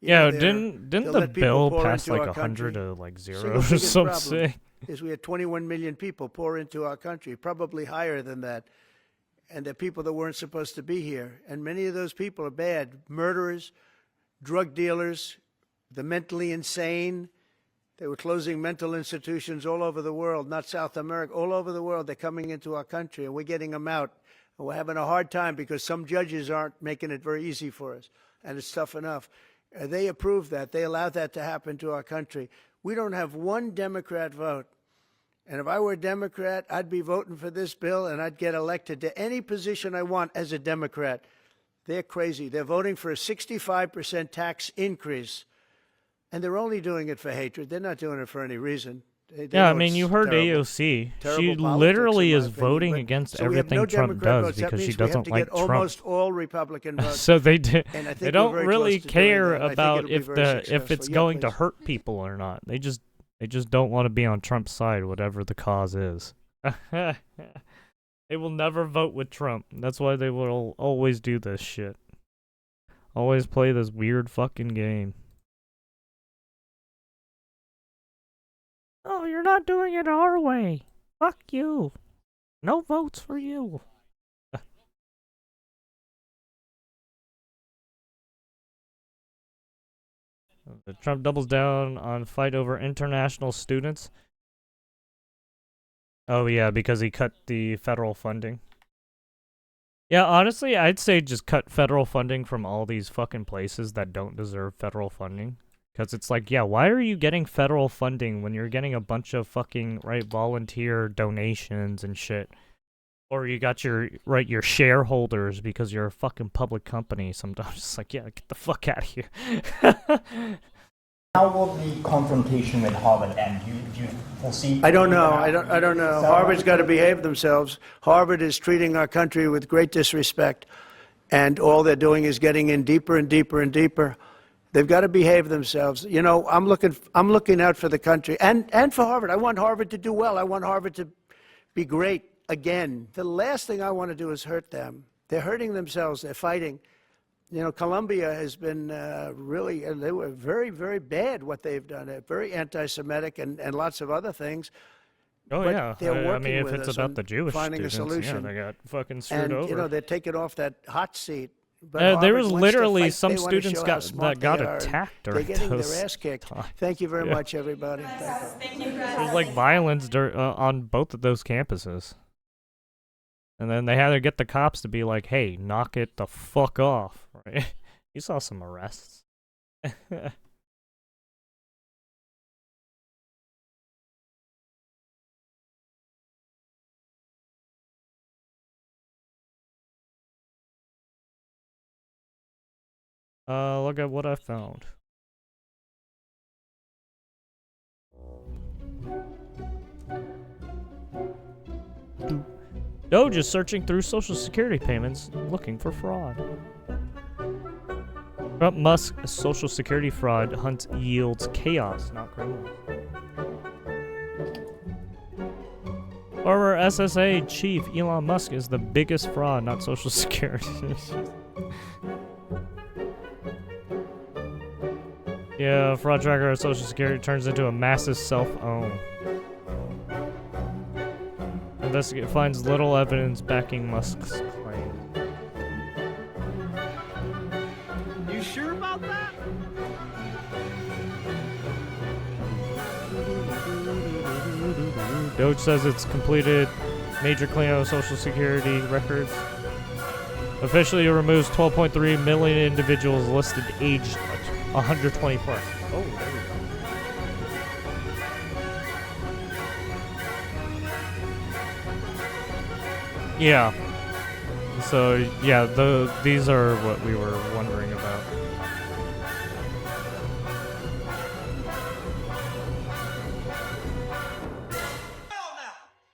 Didn't the bill pass like 100 to like 0 or something? Is we had 21 million people pour into our country, probably higher than that. And they're people that weren't supposed to be here. And many of those people are bad. Murderers, drug dealers, the mentally insane. They were closing mental institutions all over the world, not South America, all over the world. They're coming into our country, and we're getting them out. And we're having a hard time because some judges aren't making it very easy for us, and it's tough enough. They approved that. They allowed that to happen to our country. We don't have one Democrat vote. And if I were a Democrat, I'd be voting for this bill, and I'd get elected to any position I want as a Democrat. They're crazy. They're voting for a 65% tax increase. And they're only doing it for hatred. They're not doing it for any reason. Yeah, I mean, you heard AOC. She literally is voting against everything Trump does because she doesn't like Trump. Almost all Republican votes. So they don't really care about if it's going to hurt people or not. They just don't want to be on Trump's side, whatever the cause is. They will never vote with Trump. That's why they will always do this shit. Always play this weird fucking game. Oh, you're not doing it our way. Fuck you. No votes for you. Trump doubles down on fight over international students. Oh, yeah, because he cut the federal funding. Yeah, honestly, I'd say just cut federal funding from all these fucking places that don't deserve federal funding. Because it's like, yeah, why are you getting federal funding when you're getting a bunch of fucking, volunteer donations and shit? Or you got your shareholders because you're a fucking public company. Sometimes it's like, yeah, get the fuck out of here. How will the confrontation with Harvard end? Do you foresee? I don't know. I don't know. Harvard's got to behave themselves. Harvard is treating our country with great disrespect. And all they're doing is getting in deeper and deeper and deeper. They've got to behave themselves. You know, I'm looking out for the country and for Harvard. I want Harvard to do well. I want Harvard to be great again. The last thing I want to do is hurt them. They're hurting themselves. They're fighting. You know, Columbia has been they were very, very bad what they've done. Very anti-Semitic and lots of other things. Oh, but yeah. They're working I mean, if with it's us about the Jewish finding students, a solution. yeah, they got fucking screwed over. You know, they're taking off that hot seat. But there was literally fight, some students that got attacked during they're getting those their ass kicked. times. Thank you very much, everybody. Thank you. There was like violence on both of those campuses. And then they had to get the cops to be like, hey, knock it the fuck off. Right? You saw some arrests. Look at what I found. Doge is searching through Social Security payments, looking for fraud. Trump Musk Social Security fraud hunt yields chaos, not criminals. Former SSA chief Elon Musk is the biggest fraud, not Social Security. Yeah, fraud tracker of Social Security turns into a massive self-own. Investigate finds little evidence backing Musk's claim. You sure about that? Doge says it's completed major cleanup of Social Security records. Officially removes 12.3 million individuals listed aged 120 plus. Oh, there we go. Yeah. So yeah, these are what we were wondering about.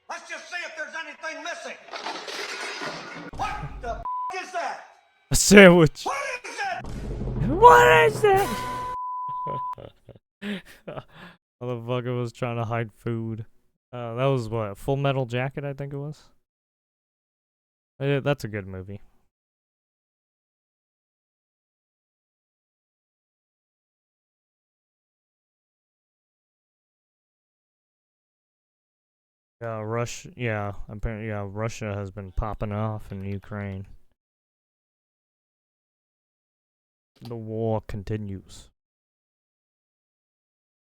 Let's just see if there's anything missing. What the is that? A sandwich. What is it? What is it? Motherfucker was trying to hide food. That was what? Full Metal Jacket, I think it was. That's a good movie. Apparently, Russia has been popping off in Ukraine. The war continues.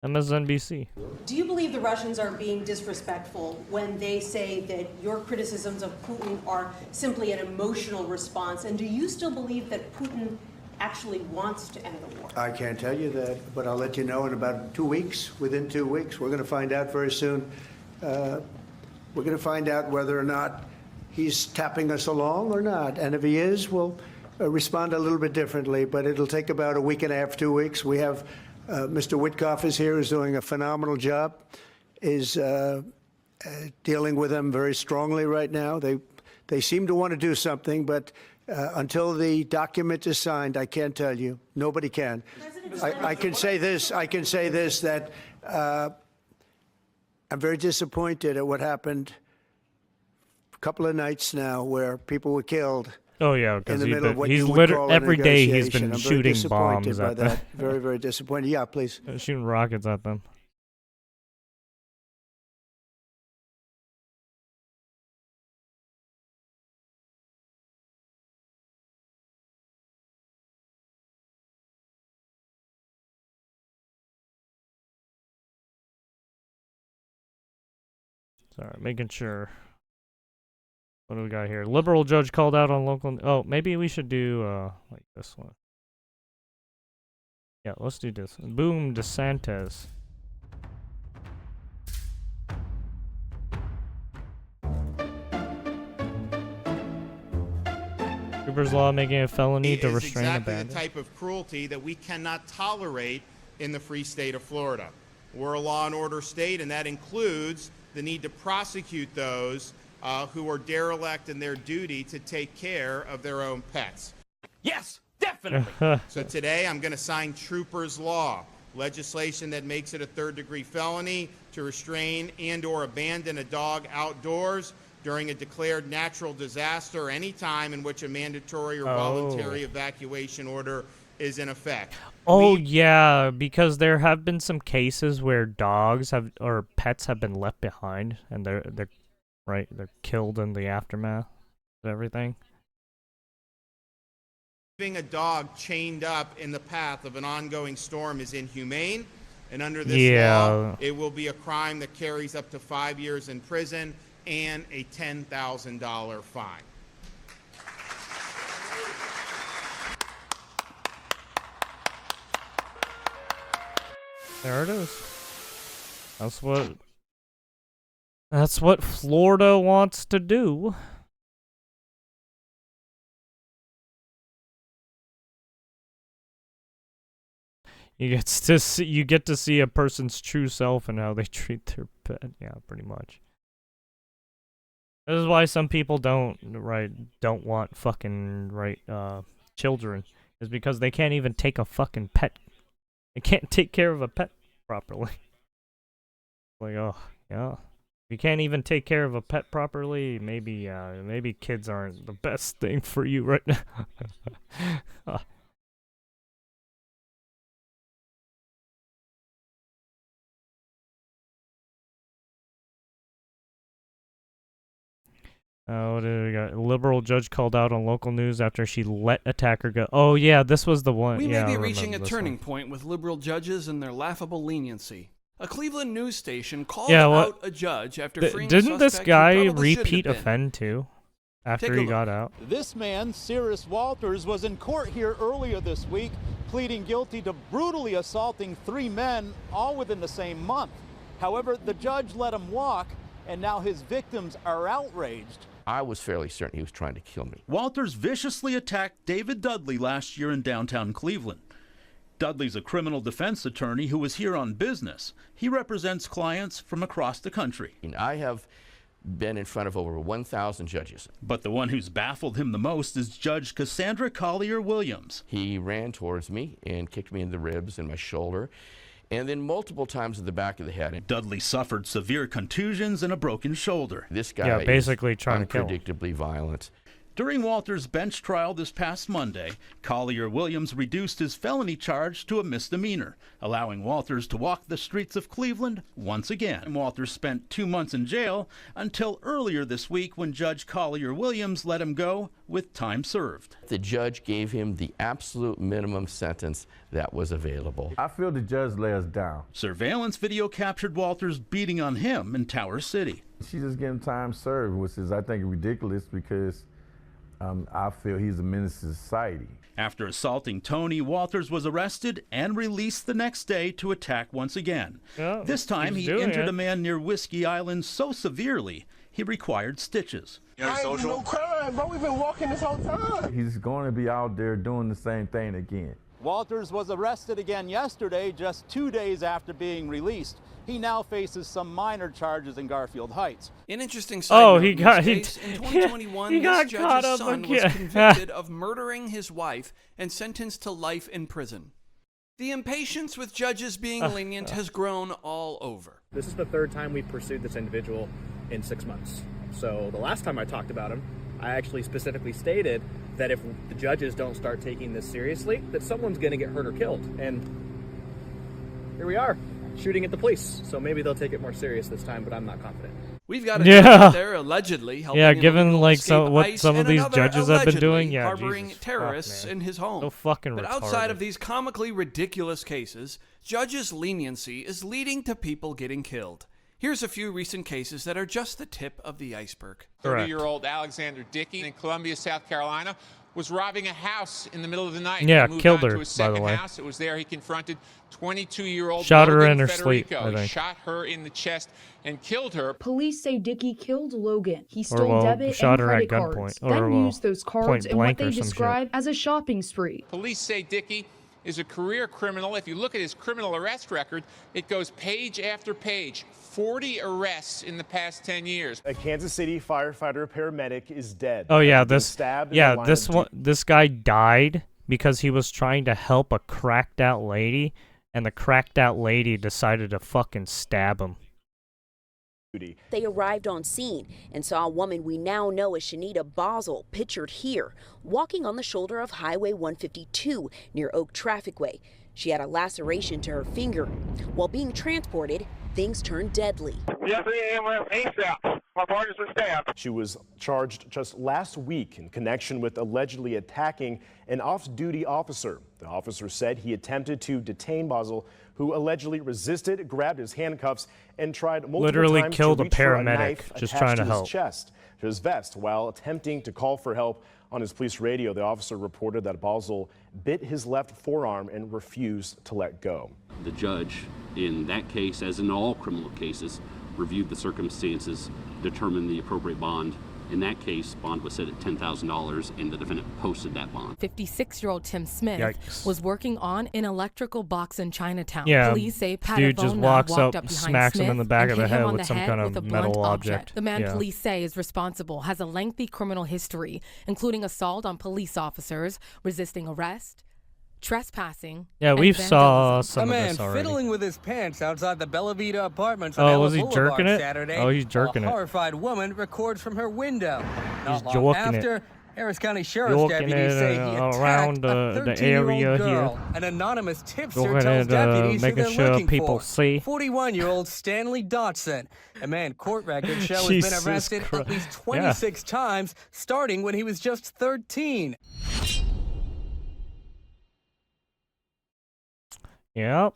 MSNBC. Do you believe the Russians are being disrespectful when they say that your criticisms of Putin are simply an emotional response? And do you still believe that Putin actually wants to end the war? I can't tell you that, but I'll let you know in about 2 weeks. Within 2 weeks, we're going to find out very soon. We're going to find out whether or not he's tapping us along or not. And if he is, we'll respond a little bit differently. But it'll take about a week and a half, 2 weeks. We have Mr. Witkoff is here, is doing a phenomenal job, is dealing with them very strongly right now. They seem to want to do something, but until the document is signed, I can't tell you. Nobody can. I can say this. That I'm very disappointed at what happened a couple of nights now, where people were killed. Oh yeah, because he's literally every day he's been shooting bombs at them. Very, very disappointed. Yeah, please. Shooting rockets at them. Sorry, making sure. What do we got here? Liberal judge called out on local... Oh, maybe we should do, like this one. Yeah, let's do this. Boom, DeSantis. Cooper's Law making a felony to restrain a bandit. The type of cruelty that we cannot tolerate in the free state of Florida. We're a law and order state, and that includes the need to prosecute those who are derelict in their duty to take care of their own pets. Yes, definitely. So today I'm going to sign Trooper's Law, legislation that makes it a third-degree felony to restrain and or abandon a dog outdoors during a declared natural disaster or any time in which a mandatory or voluntary evacuation order is in effect. Oh yeah, because there have been some cases where dogs have or pets have been left behind and they're killed in the aftermath of everything. Leaving a dog chained up in the path of an ongoing storm is inhumane, and under this law, it will be a crime that carries up to 5 years in prison and a $10,000 fine. There it is. That's what Florida wants to do. You get to see a person's true self and how they treat their pet. Yeah, pretty much. This is why some people don't want fucking children, is because they can't even take a fucking pet. They can't take care of a pet properly. Like, oh yeah, You can't even take care of a pet properly. Maybe kids aren't the best thing for you right now. What did we got? A liberal judge called out on local news after she let attacker go. Oh yeah, this was the one. We yeah, may I be reaching a remember this turning one. point with liberal judges and their laughable leniency. A Cleveland news station called out a judge after freeing a Didn't this suspect who guy probably shouldn't repeat have been. offend too? After he got out. This man, Cyrus Walters, was in court here earlier this week, pleading guilty to brutally assaulting 3 men, all within the same month. However, the judge let him walk, and now his victims are outraged. I was fairly certain he was trying to kill me. Walters viciously attacked David Dudley last year in downtown Cleveland. Dudley's a criminal defense attorney who was here on business. He represents clients from across the country. I have been in front of over 1,000 judges. But the one who's baffled him the most is Judge Cassandra Collier-Williams. He ran towards me and kicked me in the ribs and my shoulder, and then multiple times in the back of the head. Dudley suffered severe contusions and a broken shoulder. This guy basically is trying to kill him. unpredictably violent. During Walters' bench trial this past Monday, Collier-Williams reduced his felony charge to a misdemeanor, allowing Walters to walk the streets of Cleveland once again. Walters spent 2 months in jail until earlier this week when Judge Collier-Williams let him go with time served. The judge gave him the absolute minimum sentence that was available. I feel the judge let us down. Surveillance video captured Walters beating on him in Tower City. She just gave him time served, which is, I think, ridiculous because I feel he's a menace to society. After assaulting Tony, Walters was arrested and released the next day to attack once again. Oh, this time he injured a man near Whiskey Island so severely he required stitches. I ain't do no crime, bro. We've been walking this whole time. He's going to be out there doing the same thing again. Walters was arrested again yesterday, just 2 days after being released. He now faces some minor charges in Garfield Heights. An interesting side note in this case, in he 2021, got this caught judge's up son again. was convicted of murdering his wife and sentenced to life in prison. The impatience with judges being lenient has grown all over. This is the 3rd time we've pursued this individual in 6 months. So the last time I talked about him, I actually specifically stated that if the judges don't start taking this seriously, that someone's going to get hurt or killed. And here we are, shooting at the police. So maybe they'll take it more serious this time, but I'm not confident. We've got a judge out there allegedly helping an given illegal like escape what ICE some of and these another judges have been doing. allegedly Yeah, harboring Jesus terrorists fuck, man. in his home. So fucking But retarded. outside of these comically ridiculous cases, judges' leniency is leading to people getting killed. Here's a few recent cases that are just the tip of the iceberg. 30-year-old Alexander Dickey in Columbia, South Carolina, was robbing a house in the middle of the night. Yeah, he moved killed on her, to his by the second way. house. It was there he confronted 22-year-old Shot her Logan in her Federico. sleep, I He think. shot her in the chest and killed her. Police say Dickey killed Logan. He Or, stole well, debit shot and her at credit cards, gunpoint, or, then well, used those cards point in what blank they or some shit. describe as a shopping spree. Police say Dickey is a career criminal. If you look at his criminal arrest record, it goes page after page. 40 arrests in the past 10 years. A Kansas City firefighter paramedic is dead. Oh yeah, after being this stabbed in the line this of one this guy died because he was trying to help a cracked out lady, and the cracked out lady decided to fucking stab him. duty. They arrived on scene and saw a woman we now know as Shanita Basel, pictured here, walking on the shoulder of Highway 152 near Oak Trafficway. She had a laceration to her finger. While being transported, things turned deadly. Yes, ASAP. My partners were stabbed. She was charged just last week in connection with allegedly attacking an off-duty officer. The officer said he attempted to detain Basel, who allegedly resisted, grabbed his handcuffs, and tried multiple Literally times killed to a reach for a paramedic knife just attached trying to his help. chest, to his vest, while attempting to call for help. On his police radio, the officer reported that Basel bit his left forearm and refused to let go. The judge, in that case, as in all criminal cases, reviewed the circumstances, determined the appropriate bond. In that case, bond was set at $10,000, and the defendant posted that bond. 56-year-old Tim Smith Yikes. was working on an electrical box in Chinatown. Yeah, Police say dude just walks walked up, behind smacks him Smith in the back and of the hit him head on with the some head kind with of a blunt metal object. The man Yeah. police say is responsible has a lengthy criminal history, including assault on police officers, resisting arrest, trespassing. Yeah, and we've saw vandalism. some A of man this already. fiddling with his pants outside the Bella Vita Apartments on Oh, Ella was he Boulevard jerking it? Saturday. Oh, he's jerking a it. horrified woman records from her window. Not long jorking it. after, Harris County Sheriff's Jorking deputies it, say he around attacked a the 13-year-old area girl. here. An anonymous tipster Jorking tells it, deputies who making they're sure looking people for. see. 41-year-old Stanley Dotson. A man court records show has Jesus been arrested Christ. at least 26 times, starting when he was just 13. Yep.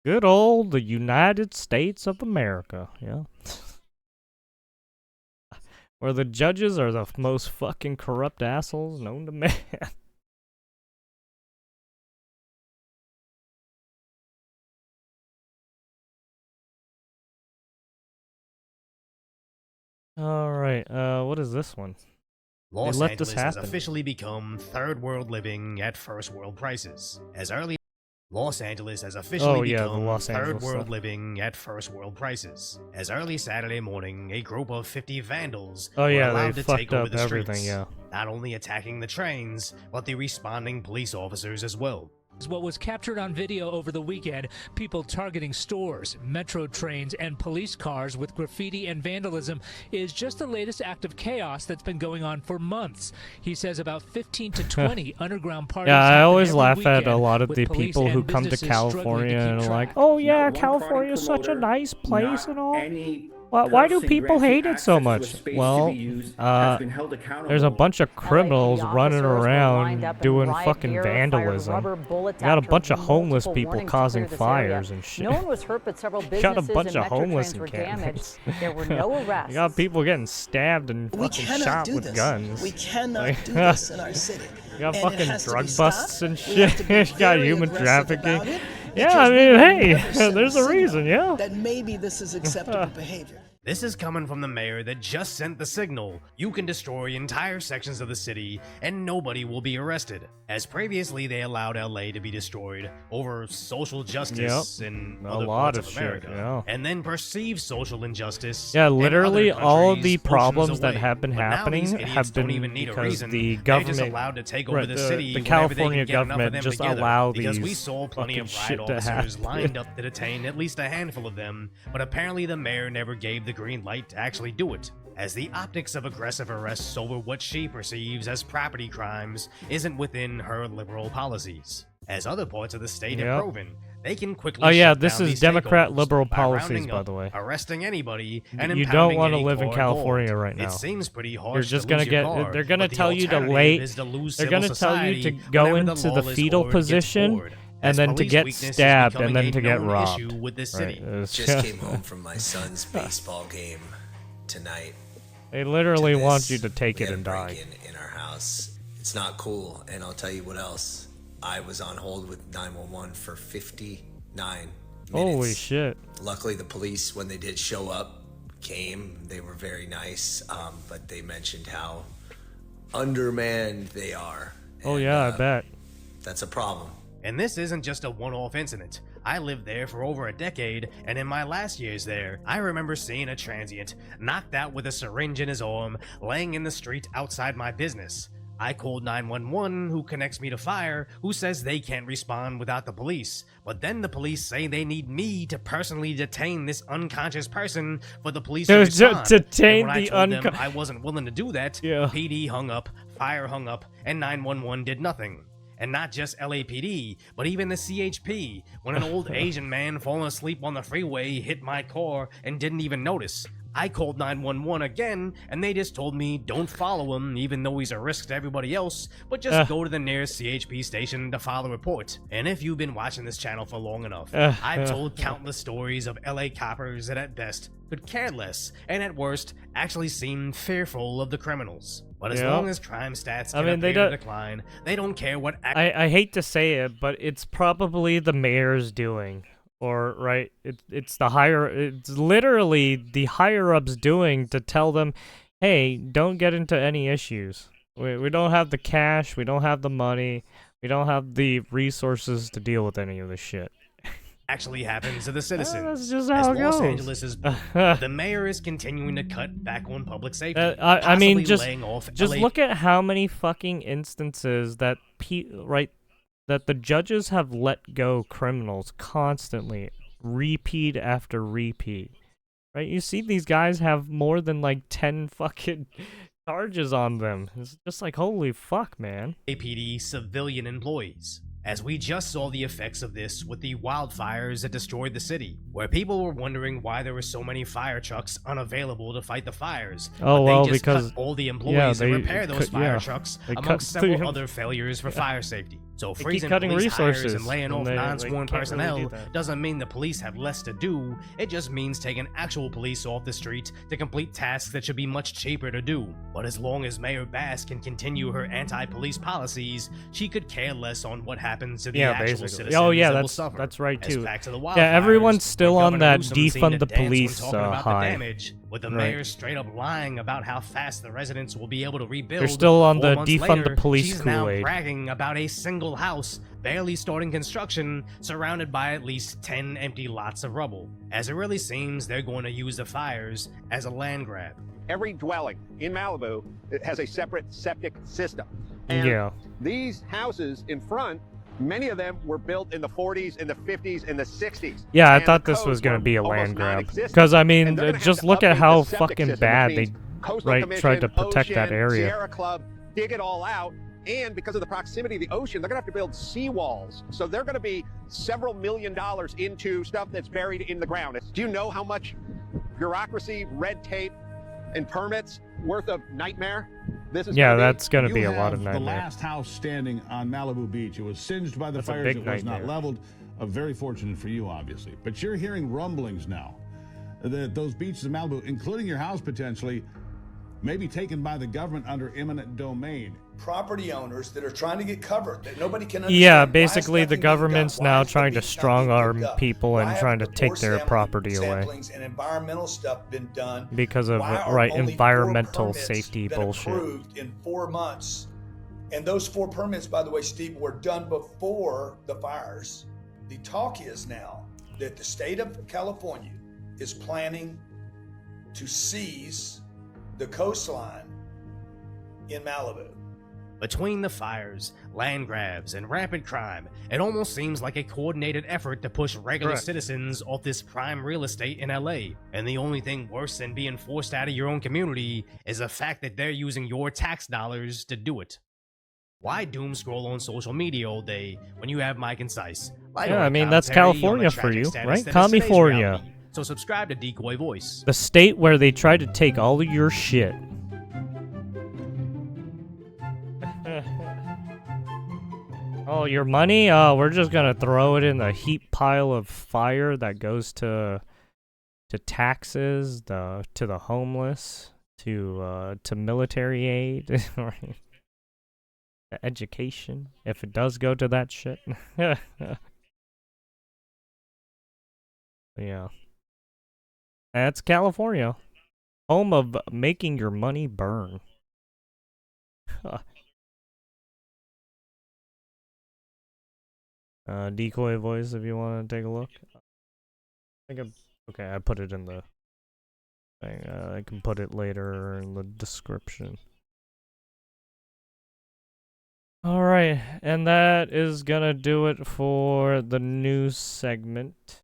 Good old the United States of America. Yeah. Where the judges are the most fucking corrupt assholes known to man. Alright, what is this one? Los they let Angeles this has happen. officially become third world living at first world prices. Los Angeles has officially the become Los third Angeles world stuff. living at first world prices. As early Saturday morning, a group of 50 vandals Oh, were yeah, allowed they to take fucked over up the everything, streets, yeah. not only attacking the trains, but the responding police officers as well. What was captured on video over the weekend, people targeting stores, metro trains, and police cars with graffiti and vandalism, is just the latest act of chaos that's been going on for months. He says about 15 to 20 underground parties. Yeah, I happen always every laugh at a weekend, lot of with the police people who and come to businesses struggling California to keep and are like, track. oh yeah, Not one California party is such a promoter, nice place not and all. any Why do person people granting hate it so access to a much? space to Well, be used has been held accountable. there's a bunch of criminals running around doing fucking vandalism. You got a bunch of homeless people causing fires and shit. No one was hurt, but several You got a businesses bunch and of metro homeless trains were encampments. damaged. There were no arrests. You got people getting stabbed and We fucking cannot shot do with this. guns. We cannot Like, do this in our city. You got And it fucking has to be drug stopped. busts and We have shit. to be You got very human aggressive about trafficking. it, Yeah, because I we mean, will hey, never send there's a signal reason, yeah. That maybe this is acceptable behavior. This is coming from the mayor that just sent the signal. You can destroy entire sections of the city and nobody will be arrested. As previously they allowed LA to be destroyed over social justice in A other lot parts of of shit, America, yeah. and then perceived social injustice. Yeah, in literally other all of the countries problems oceans that away. have been But now happening these idiots have don't been even need a because reason. the They're government, just allowed to take over right, the city the whenever they California can get enough of government them just together. allow Because these we saw plenty fucking of riot shit to officers happen. lined up to detain at least a handful of them, but apparently the mayor never gave the green light to actually do it, as the optics of aggressive arrests over what she perceives as property crimes isn't within her liberal policies. As other parts of the state Yep. have proven, they can quickly Oh yeah, shut this down is these Democrat takeovers liberal by policies, rounding by up, the way. arresting anybody, and You don't impounding want to any live in car California involved. right now. It seems pretty harsh You're just to gonna lose your get. car, They're gonna but the tell you to alternative lait. is to lose They're civil gonna tell you to society go whenever into the lawless fetal horde gets position, bored, and as then to police get weakness is stabbed, and becoming then a to get known robbed. issue with this Right, city. it's Just came home from my son's baseball game tonight. They literally To want this, you to take we it had and a die. break-in in our house. It's not cool, and I'll tell you what else. I was on hold with 911 for 59 minutes. Holy shit! Luckily, the police, when they did show up, came. They were very nice, but they mentioned how undermanned they are. Oh yeah, I bet. That's a problem. And this isn't just a one-off incident. I lived there for over a decade, and in my last years there, I remember seeing a transient knocked out with a syringe in his arm, laying in the street outside my business. I called 911, who connects me to fire, who says they can't respond without the police. But then the police say they need me to personally detain this unconscious person for the police to respond. Detain And when I the told them I wasn't willing to do that, PD hung up, fire hung up, and 911 did nothing. And not just LAPD, but even the CHP, when an old Asian man falling asleep on the freeway hit my car and didn't even notice. I called 911 again, and they just told me don't follow him, even though he's a risk to everybody else, but just go to the nearest CHP station to file a report. And if you've been watching this channel for long enough, I've told countless stories of LA coppers that at best could care less, and at worst actually seem fearful of the criminals. But as long as crime stats can appear to decline, they don't care what... I hate to say it, but it's probably the mayor's doing. Or, right, it's literally the higher-ups doing to tell them, hey, don't get into any issues. We don't have the cash, we don't have the money, we don't have the resources to deal with any of this shit. Actually happens to the citizens. That's just how As it Los goes. Angeles is the mayor is continuing to cut back on public safety. I mean, possibly laying off just LA look at how many fucking instances that that the judges have let go criminals constantly, repeat after repeat. Right? You see these guys have more than like 10 fucking charges on them. It's just like, holy fuck, man. APD civilian employees. As we just saw the effects of this with the wildfires that destroyed the city, where people were wondering why there were so many fire trucks unavailable to fight the fires. Oh, but well, they just because cut all the employees and repair those fire yeah, trucks, they amongst cut several the- other failures for fire safety. So They keep freezing cutting police hires resources, and laying and off they non-sworn can't really personnel do that. doesn't mean the police have less to do. It just means taking actual police off the street to complete tasks that should be much cheaper to do. But as long as Mayor Bass can continue her anti-police policies, she could care less on what happens to the Yeah, actual basically. citizens Oh, yeah, that will suffer. that's right, As too. back to the Yeah, everyone's wildfires, still where on Governor that Newsom seemed defund to the dance when police talking about high. the damage, with the Right. mayor straight up lying about how fast the residents will be able to rebuild. They're still on 4 the months defund the later, police she's now Kool-Aid. bragging about a single house barely starting construction, surrounded by at least 10 empty lots of rubble. As it really seems they're going to use the fires as a land grab. Every dwelling in Malibu has a separate septic system. And Yeah. these houses in front, many of them were built in the 40s, in the 50s, in the 60s. Yeah, I And thought the this was codes going to were be a almost land grab. non-existent. Because, I mean, And they're gonna have just to look at update how the septic fucking system, bad which they means Coastal Commission, tried to protect that Ocean, area. Sierra Club, dig it all out. And because of the proximity of the ocean, they're going to have to build seawalls. So they're going to be several $1 million into stuff that's buried in the ground. Do you know how much bureaucracy, red tape, and permits worth of nightmare this is Yeah, gonna be? that's going to be You a lot of have the nightmare. last house standing on Malibu Beach. It was singed by the That's a fires. big It was not nightmare. leveled. Very fortunate for you, obviously. But you're hearing rumblings now that those beaches in Malibu, including your house potentially, may be taken by the government under eminent domain. Property owners that are trying to get covered that nobody can understand. Yeah, Why is basically the nothing being government's done? Why now is the trying to beach not being strong-arm picked up? people Why and haven't trying to the take core their sampling- property away. samplings and environmental stuff been done Because of, Why are right, only 4 environmental permits safety been bullshit. approved in 4 months? And those 4 permits, by the way, Steve, were done before the fires. The talk is now that the state of California is planning to seize the coastline in Malibu. Between the fires, land grabs, and rampant crime, it almost seems like a coordinated effort to push regular Correct. citizens off this prime real estate in LA. And the only thing worse than being forced out of your own community is the fact that they're using your tax dollars to do it. Why doom scroll on social media all day when you have my concise? Yeah, I mean, that's California for you, right? California. So subscribe to Decoy Voice. The state where they try to take all of your shit. Oh, your money? Oh, we're just gonna throw it in the heap pile of fire that goes to taxes, to the homeless, to military aid, right? The education, if it does go to that shit. Yeah. That's California. Home of making your money burn. Decoy voice if you want to take a look. Okay, I put it in the thing. I can put it later in the description. Alright, and that is gonna do it for the news segment.